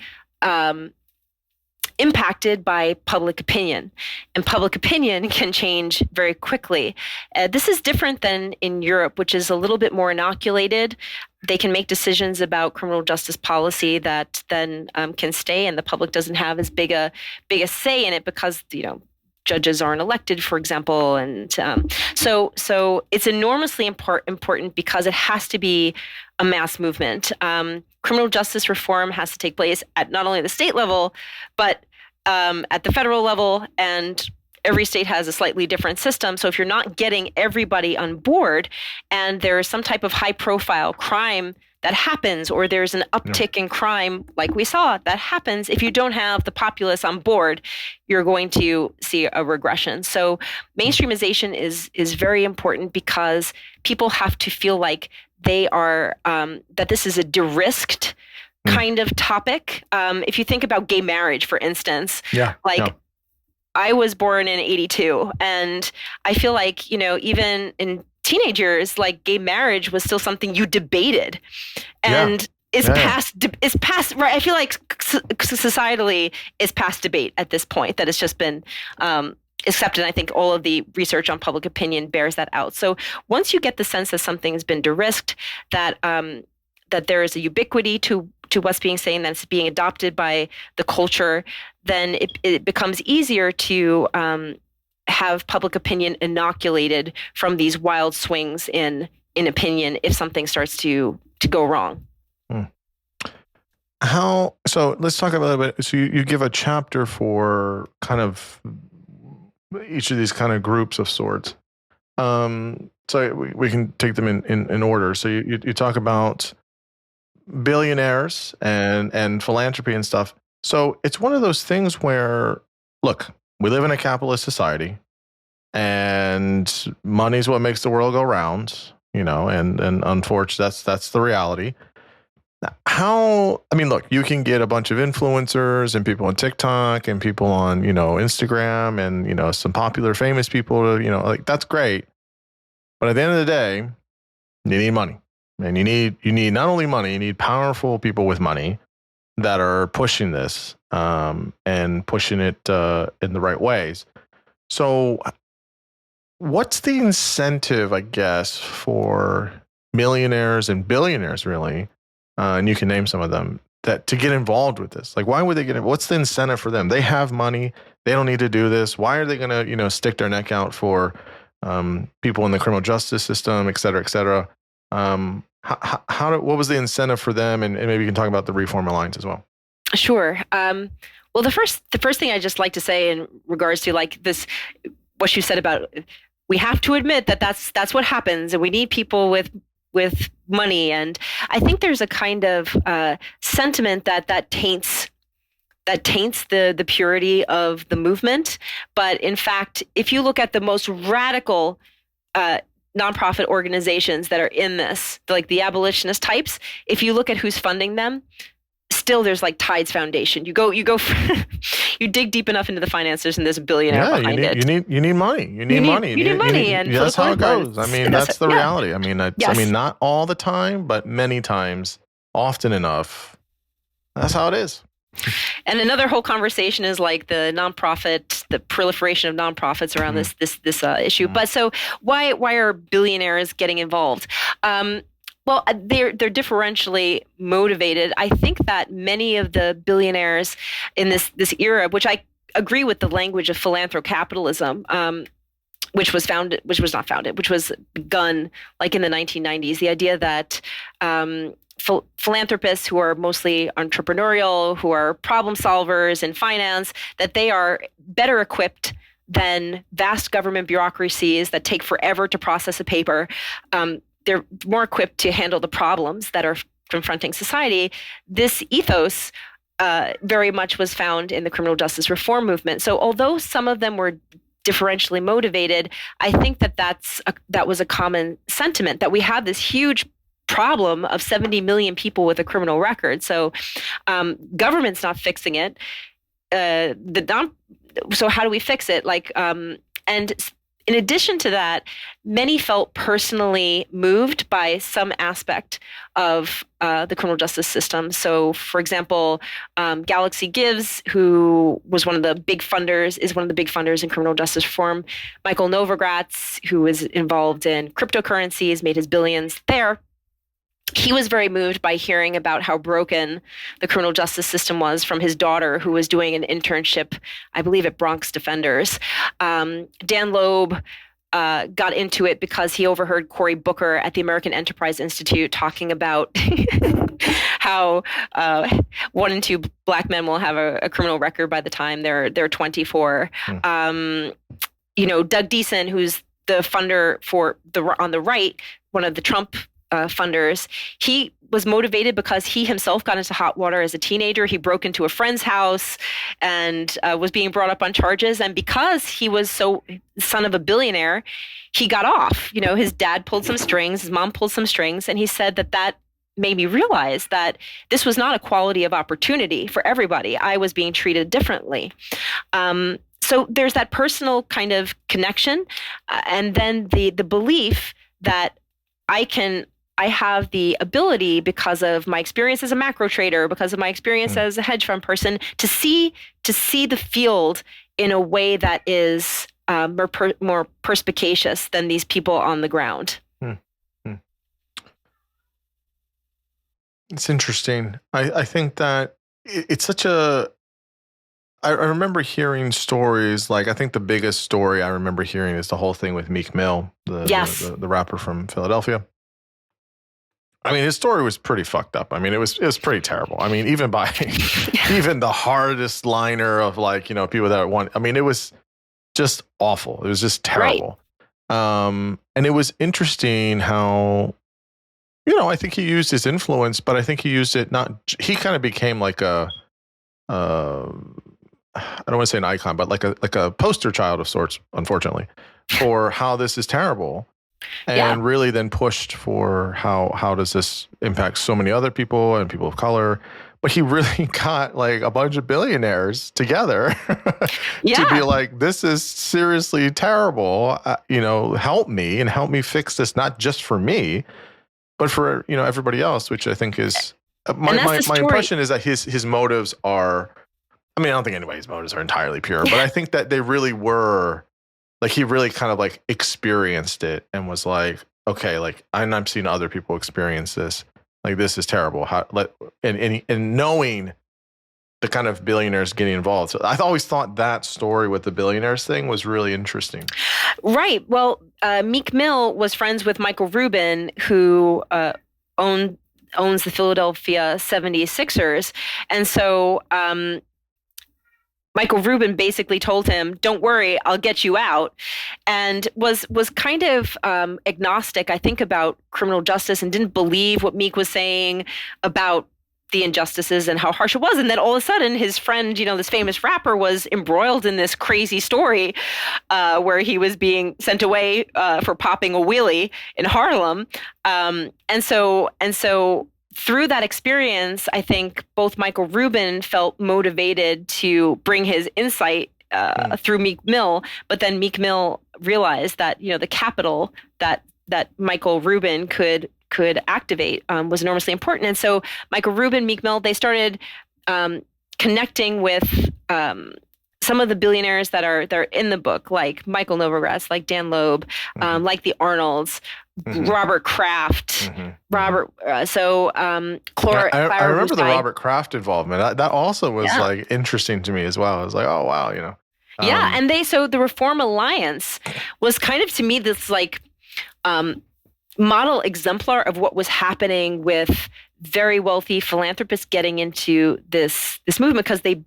impacted by public opinion, and public opinion can change very quickly. This is different than in Europe, which is a little bit more inoculated. They can make decisions about criminal justice policy that then can stay, and the public doesn't have as big a say in it because judges aren't elected, for example, and so it's enormously important because it has to be a mass movement. Criminal justice reform has to take place at not only the state level, but at the federal level, and every state has a slightly different system. So if you're not getting everybody on board, and there is some type of high-profile crime that happens, or there's an uptick in crime like we saw that happens. If you don't have the populace on board, you're going to see a regression. So mainstreamization is very important because people have to feel like they are that this is a de-risked kind of topic. If you think about gay marriage, for instance, I was born in 82, and I feel like, even in teenage years, like gay marriage was still something you debated, and is past, right? I feel like societally is past debate at this point, that it's just been accepted. I think all of the research on public opinion bears that out. So once you get the sense that something has been de-risked, that there is a ubiquity to what's being said, that it's being adopted by the culture, then it becomes easier to have public opinion inoculated from these wild swings in opinion if something starts to go wrong. So let's talk a little bit. So you give a chapter for kind of each of these kind of groups of sorts. So we can take them in order. So you talk about billionaires and philanthropy and stuff. So it's one of those things where, look, we live in a capitalist society, and money's what makes the world go round, and unfortunately that's the reality. Look, you can get a bunch of influencers and people on TikTok and people on, Instagram and, some popular famous people, like that's great. But at the end of the day, you need money. And you need not only money, you need powerful people with money that are pushing this and pushing it in the right ways. So what's the incentive, I guess, for millionaires and billionaires, really, and you can name some of them, that to get involved with this? Like, why would they get involved? What's the incentive for them? They have money. They don't need to do this. Why are they going to, stick their neck out for people in the criminal justice system, et cetera, et cetera? What was the incentive for them? And maybe you can talk about the Reform Alliance as well. Sure. Well, the first thing I just like to say in regards to like this, what you said about, we have to admit that that's what happens, and we need people with money. And I think there's a kind of sentiment that taints the purity of the movement. But in fact, if you look at the most radical nonprofit organizations that are in this, like the abolitionist types, if you look at who's funding them, still there's like Tides Foundation. You you dig deep enough into the finances, and there's a billionaire behind it. You need money. You need money, and that's how it goes. That's the reality. Not all the time, but many times, often enough, that's how it is. And another whole conversation is like the proliferation of nonprofits around this issue. But so why are billionaires getting involved? Well, they're differentially motivated. I think that many of the billionaires in this era, which I agree with the language of philanthrocapitalism, which was begun like in the 1990s, the idea that philanthropists who are mostly entrepreneurial, who are problem solvers in finance, that they are better equipped than vast government bureaucracies that take forever to process a paper. They're more equipped to handle the problems that are confronting society. This ethos very much was found in the criminal justice reform movement. So although some of them were differentially motivated, I think that was a common sentiment, that we have this huge problem of 70 million people with a criminal record. So government's not fixing it. So how do we fix it? And in addition to that, many felt personally moved by some aspect of the criminal justice system. So, for example, Galaxy Gives, who was one of the big funders, is one of the big funders in criminal justice reform. Michael Novogratz, who was involved in cryptocurrencies, made his billions there. He was very moved by hearing about how broken the criminal justice system was from his daughter, who was doing an internship, I believe, at Bronx Defenders. Dan Loeb got into it because he overheard Cory Booker at the American Enterprise Institute talking about how 1 in 2 Black men will have a criminal record by the time they're 24. Doug Deason, who's the funder for on the right, one of the Trump funders. He was motivated because he himself got into hot water as a teenager. He broke into a friend's house and was being brought up on charges. And because he was son of a billionaire, he got off. His dad pulled some strings, his mom pulled some strings, and he said that made me realize that this was not equality of opportunity for everybody. I was being treated differently. So there's that personal kind of connection, and then the belief that I have the ability, because of my experience as a macro trader, because of my experience as a hedge fund person, to see the field in a way that is more perspicacious than these people on the ground. It's interesting. I think that it's such a. I remember hearing stories, like I think the biggest story I remember hearing is the whole thing with Meek Mill, the rapper from Philadelphia. I mean, his story was pretty fucked up. I mean, it was pretty terrible. I mean, even by even the hardest liner of people that want. I mean, it was just awful. It was just terrible. Right. And it was interesting how, I think he used his influence, but I think he used it he kind of became like a. I don't want to say an icon, but like a poster child of sorts, unfortunately, for how this is terrible, and really then pushed for how does this impact so many other people and people of color. But he really got like a bunch of billionaires together to be like, this is seriously terrible. Help me fix this, not just for me, but for everybody else, which I think is my impression is that his motives are. I mean, I don't think anybody's motives are entirely pure, but I think that they really were, like, he really kind of like experienced it and was like, okay, like I'm seeing other people experience this. Like, this is terrible. And knowing the kind of billionaires getting involved. So I've always thought that story with the billionaires thing was really interesting. Right. Well, Meek Mill was friends with Michael Rubin, who owns the Philadelphia 76ers. And so, Michael Rubin basically told him, "Don't worry, I'll get you out," and was kind of agnostic, I think, about criminal justice, and didn't believe what Meek was saying about the injustices and how harsh it was. And then all of a sudden, his friend, this famous rapper, was embroiled in this crazy story where he was being sent away for popping a wheelie in Harlem, and so. Through that experience, I think both Michael Rubin felt motivated to bring his insight through Meek Mill, but then Meek Mill realized that the capital that Michael Rubin could activate was enormously important. And so Michael Rubin, Meek Mill, they started connecting with some of the billionaires that are in the book, like Michael Novogratz, like Dan Loeb, like the Arnolds. Robert Kraft, Robert. Clara. I remember the Robert Kraft involvement. That also was like interesting to me as well. I was like, oh wow, and the Reform Alliance was kind of, to me, this like model exemplar of what was happening with very wealthy philanthropists getting into this movement, because they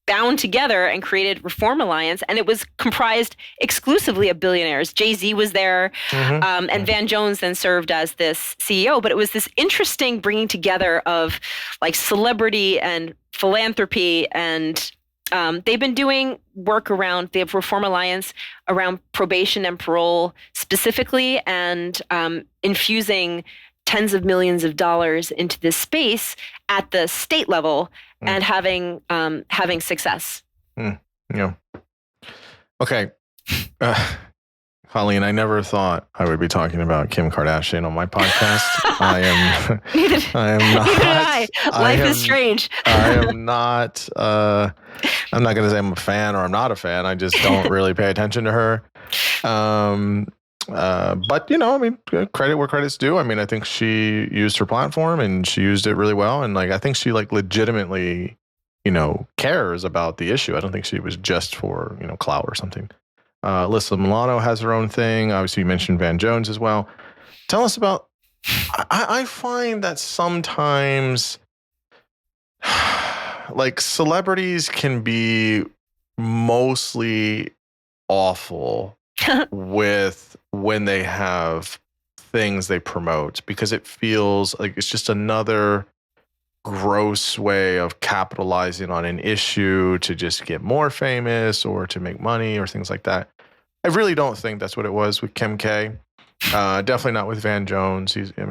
bound together and created Reform Alliance, and it was comprised exclusively of billionaires. Jay-Z was there, and Van Jones then served as this CEO. But it was this interesting bringing together of like celebrity and philanthropy, and they've been doing work around the Reform Alliance around probation and parole specifically, and infusing tens of millions of dollars into this space at the state level and having success. Yeah. Okay. Colleen, I never thought I would be talking about Kim Kardashian on my podcast. I am not. Life is strange. I am not. I'm not going to say I'm a fan or I'm not a fan. I just don't really pay attention to her. But I mean, credit where credit's due. I mean, I think she used her platform and she used it really well. And like, I think she like legitimately, cares about the issue. I don't think she was just for, clout or something. Alyssa Milano has her own thing. Obviously, you mentioned Van Jones as well. Tell us about, I find that sometimes like celebrities can be mostly awful with when they have things they promote, because it feels like it's just another gross way of capitalizing on an issue to just get more famous or to make money or things like that. I really don't think that's what it was with Kim K. Definitely not with Van Jones. I don't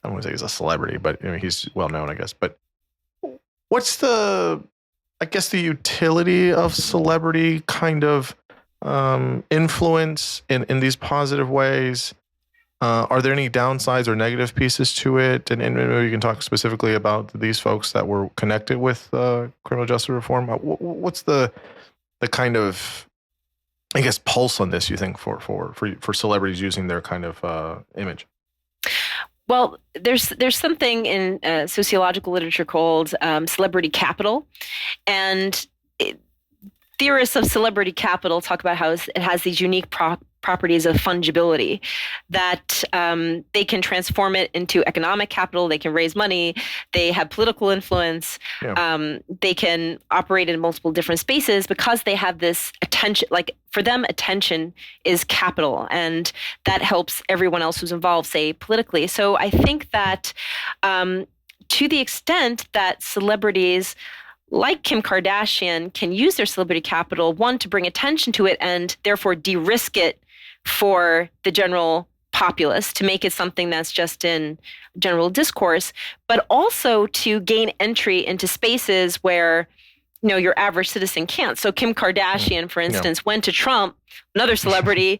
want to say he's a celebrity, but he's well known, I guess. But what's the utility of celebrity kind of influence in these positive ways? Are there any downsides or negative pieces to it? And maybe you can talk specifically about these folks that were connected with criminal justice reform. What's the kind of, I guess, pulse on this, you think, for celebrities using their kind of image? Well, there's something in sociological literature called celebrity capital, and theorists of celebrity capital talk about how it has these unique properties of fungibility, that they can transform it into economic capital, they can raise money, they have political influence, they can operate in multiple different spaces because they have this attention. Like, for them, attention is capital, and that helps everyone else who's involved, say, politically. So I think that to the extent that celebrities like Kim Kardashian can use their celebrity capital, one, to bring attention to it and therefore de-risk it for the general populace, to make it something that's just in general discourse, but also to gain entry into spaces where your average citizen can't. So Kim Kardashian, for instance, went to Trump, another celebrity,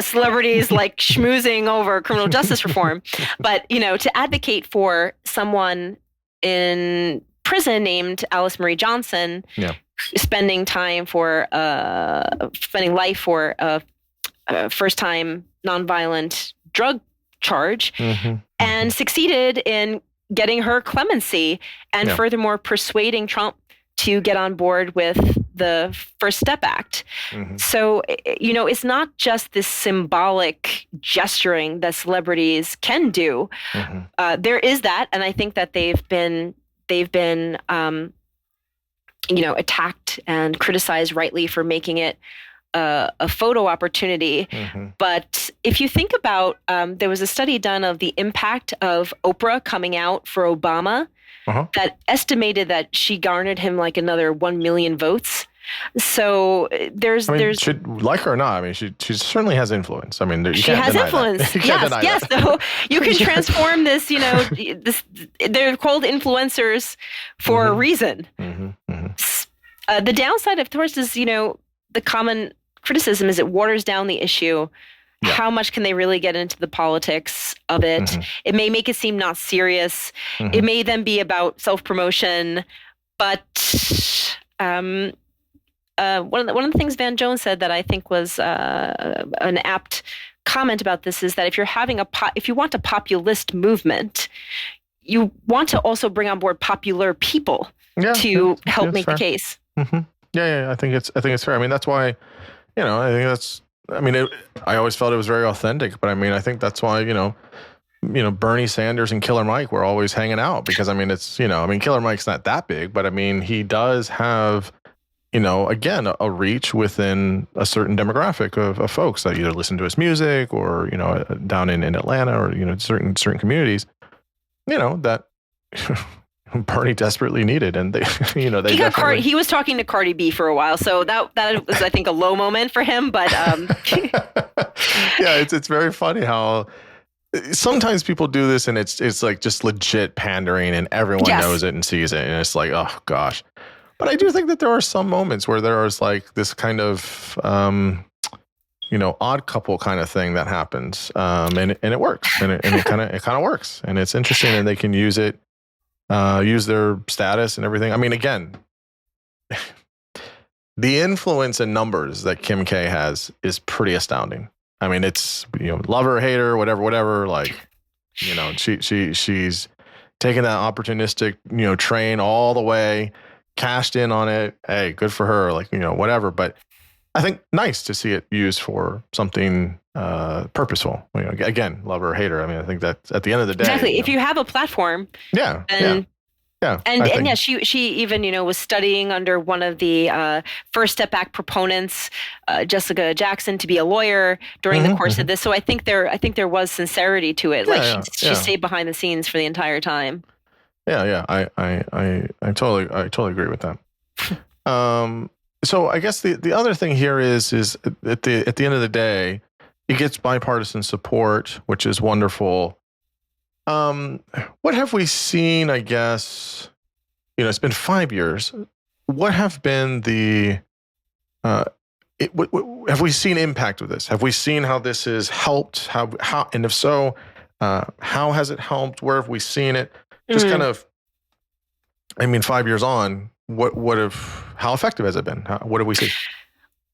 celebrities like schmoozing over criminal justice reform, but to advocate for someone in prison named Alice Marie Johnson, spending life for a first-time nonviolent drug charge, and succeeded in getting her clemency, and furthermore persuading Trump to get on board with the First Step Act. So, it's not just this symbolic gesturing that celebrities can do. There is that, and I think that they've been attacked and criticized rightly for making it a photo opportunity. But if you think about, there was a study done of the impact of Oprah coming out for Obama that estimated that she garnered him like another 1 million votes. So there's should like her or not, she certainly has influence. She has influence. Yes. So you can transform this. They're called influencers for a reason. The downside, of course, is the common criticism is it waters down the issue. How much can they really get into the politics of it? It may make it seem not serious. It may then be about self-promotion, but one of the things Van Jones said that I think was an apt comment about this is that if you're having if you want a populist movement, you want to also bring on board popular people to help make the case. I think it's fair. That's why, I think that's. I always felt it was very authentic, but I think that's why Bernie Sanders and Killer Mike were always hanging out, because it's Killer Mike's not that big, but he does have again, a reach within a certain demographic of folks that either listen to his music or, down in Atlanta or, certain communities, that Bernie desperately needed. And they, he was talking to Cardi B for a while. So that was, I think, a low moment for him. But it's very funny how sometimes people do this and it's like just legit pandering and everyone knows it and sees it. And it's like, oh, gosh. But I do think that there are some moments where there is like this kind of, odd couple kind of thing that happens, and it works, and it kind of works, and it's interesting, and they can use it, use their status and everything. Again, the influence and numbers that Kim K has is pretty astounding. It's love her, hate her, whatever. Like, she's taken that opportunistic train all the way. Cashed in on it. Hey, good for her. Like, whatever. But I think nice to see it used for something purposeful. Again, love her or hate her. I think that at the end of the day. Exactly. If you have a platform. Yeah. Yeah, And I think. yeah, she even was studying under one of the First Step Back proponents, Jessica Jackson, to be a lawyer during the course of this. So I think there was sincerity to it. Like she stayed behind the scenes for the entire time. Yeah. I totally agree with that. So I guess the other thing here is at the end of the day, it gets bipartisan support, which is wonderful. What have we seen? I guess it's been 5 years. What have been the have we seen impact of this? Have we seen how this has helped? How and if so, how has it helped? Where have we seen it? Just kind of, 5 years on, how effective has it been? What have we seen?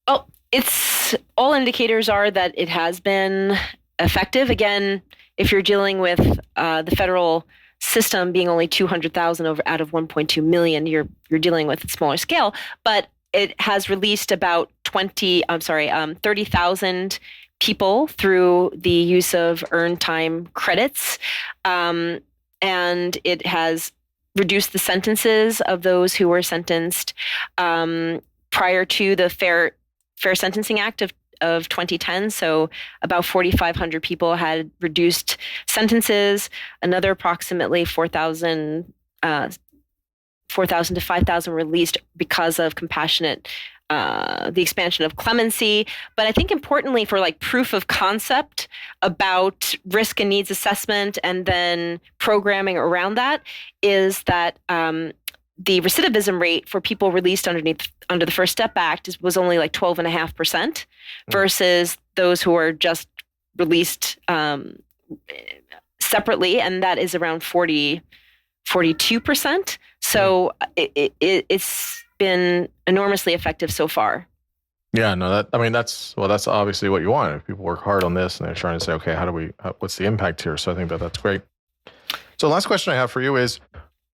Oh, it's all indicators are that it has been effective. Again, if you're dealing with the federal system being only 200,000 out of 1.2 million, you're dealing with a smaller scale. But it has released about 30,000 people through the use of earned time credits, and it has reduced the sentences of those who were sentenced prior to the Fair Sentencing Act of 2010. So about 4,500 people had reduced sentences. Another approximately 4,000 to 5,000 released because of compassionate, the expansion of clemency. But I think importantly for like proof of concept about risk and needs assessment and then programming around that is that the recidivism rate for people released under the First Step Act was only like 12.5% versus those who are just released separately, and that is around 42%. So it's been enormously effective so far. Yeah, no, that's obviously what you want. If people work hard on this and they're trying to say, okay, what's the impact here? So I think that's great. So the last question I have for you is,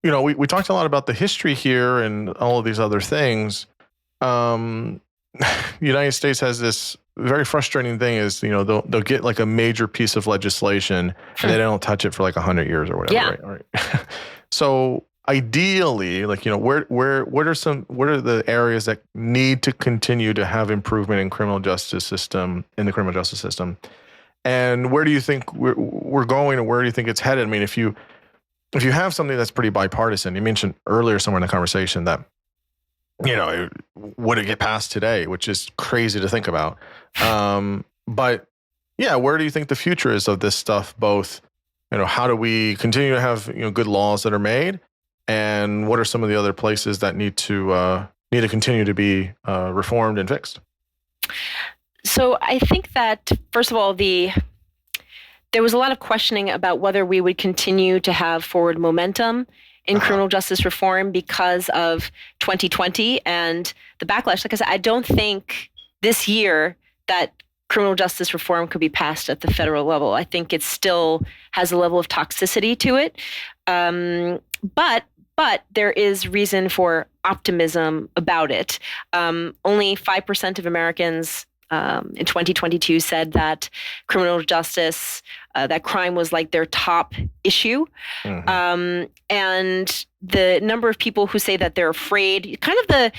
we talked a lot about the history here and all of these other things. The United States has this very frustrating thing is, they'll get like a major piece of legislation and they don't touch it for like 100 years or whatever. Yeah. Right. So ideally, like, what are the areas that need to continue to have improvement in the criminal justice system? And where do you think we're going, and where do you think it's headed? If you have something that's pretty bipartisan, you mentioned earlier somewhere in the conversation that, would it get passed today, which is crazy to think about. But yeah, where do you think the future is of this stuff? Both, how do we continue to have, good laws that are made, and what are some of the other places that need to continue to be reformed and fixed? So I think that, first of all, there was a lot of questioning about whether we would continue to have forward momentum in criminal justice reform because of 2020 and the backlash. Like I said, I don't think this year that criminal justice reform could be passed at the federal level. I think it still has a level of toxicity to it. But there is reason for optimism about it. Only 5% of Americans in 2022 said that criminal justice, that crime was like their top issue. And the number of people who say that they're afraid, kind of the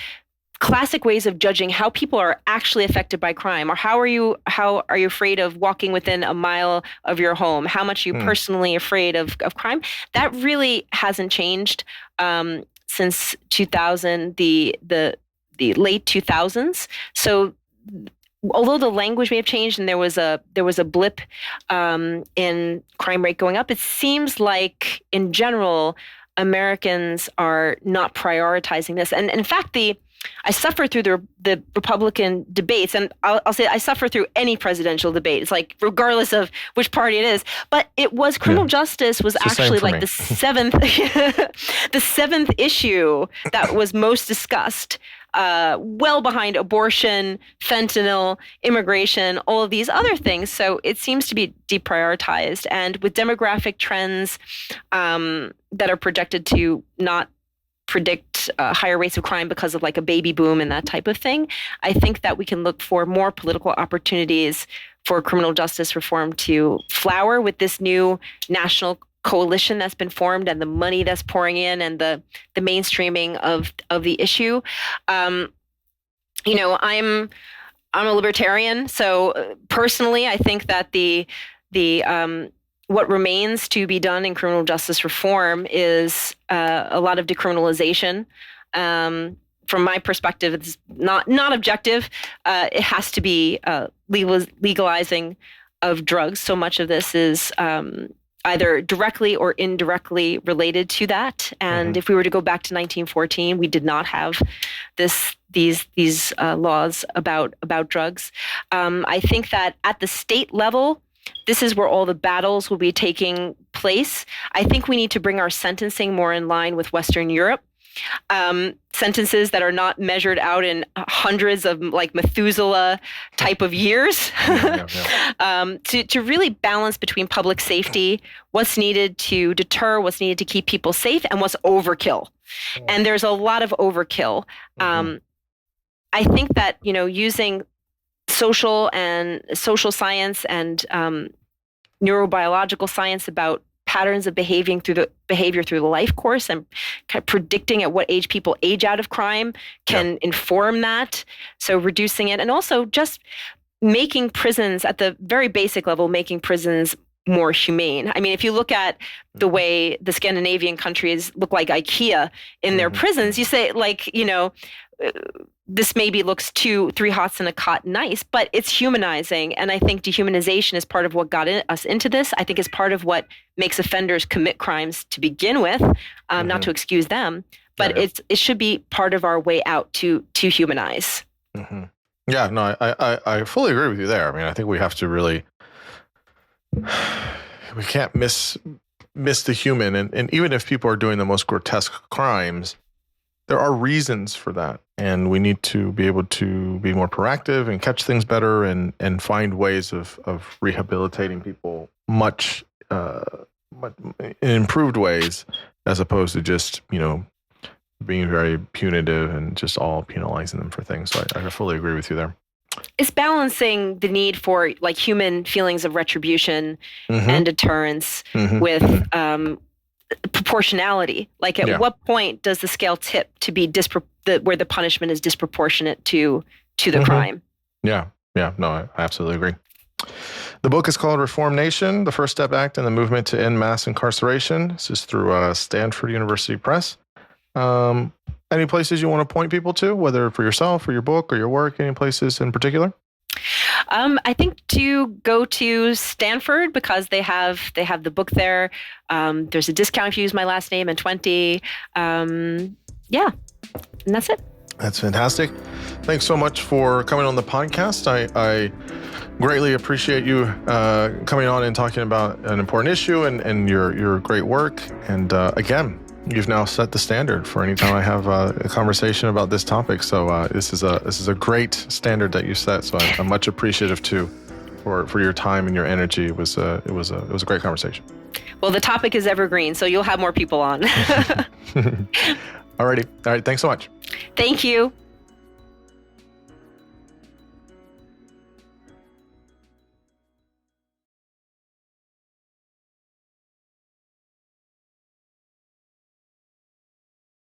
classic ways of judging how people are actually affected by crime, or how are you afraid of walking within a mile of your home? How much are you personally afraid of crime? That really hasn't changed since 2000, the late 2000s. So although the language may have changed and there was a blip in crime rate going up, it seems like in general Americans are not prioritizing this. And in fact, I suffer through the Republican debates, and I'll say I suffer through any presidential debate. It's like regardless of which party it is. But it was criminal justice was actually like the seventh issue that was most discussed. Well behind abortion, fentanyl, immigration, all of these other things. So it seems to be deprioritized. And with demographic trends that are projected to not predict higher rates of crime because of like a baby boom and that type of thing, I think that we can look for more political opportunities for criminal justice reform to flower with this new national coalition that's been formed and the money that's pouring in and the mainstreaming of the issue. I'm a libertarian, so personally, I think that the what remains to be done in criminal justice reform is a lot of decriminalization. From my perspective, it's not objective. It has to be legalizing of drugs. So much of this is either directly or indirectly related to that. And if we were to go back to 1914, we did not have these laws about drugs. I think that at the state level, this is where all the battles will be taking place. I think we need to bring our sentencing more in line with Western Europe. Sentences that are not measured out in hundreds of like Methuselah type of years. To really balance between public safety, what's needed to deter, what's needed to keep people safe, and what's overkill. And there's a lot of overkill. I think that, using social science and neurobiological science about patterns of behavior through the life course and kind of predicting at what age people age out of crime can inform that. So reducing it, and also just making prisons at the very basic level, making prisons more humane. I mean, if you look at the way the Scandinavian countries look like IKEA in their prisons, you say this maybe looks 2-3 hots in a cot nice, but it's humanizing. And I think dehumanization is part of what got us into this. I think it's part of what makes offenders commit crimes to begin with, not to excuse them, but it should be part of our way out to humanize. Yeah, no, I fully agree with you there. I mean, I think we have to really, we can't miss the human. And even if people are doing the most grotesque crimes, there are reasons for that. And we need to be able to be more proactive and catch things better and find ways of rehabilitating people much in improved ways, as opposed to just, being very punitive and just all penalizing them for things. So I fully agree with you there. It's balancing the need for like human feelings of retribution and deterrence with proportionality. Like at what point does the scale tip to be where the punishment is disproportionate to the crime? No, I absolutely agree. The book is called Reform Nation, The First Step Act and the Movement to End Mass Incarceration. This is through Stanford University Press. Any places you want to point people to, whether for yourself or your book or your work, any places in particular? I think to go to Stanford because they have the book there. There's a discount if you use my last name and 20. And that's it. That's fantastic. Thanks so much for coming on the podcast. I greatly appreciate you coming on and talking about an important issue and your great work. And again, you've now set the standard for any time I have a conversation about this topic. So this is a great standard that you set. So I'm much appreciative too for your time and your energy. It was a great conversation. Well, the topic is evergreen, so you'll have more people on. All right. Thanks so much. Thank you.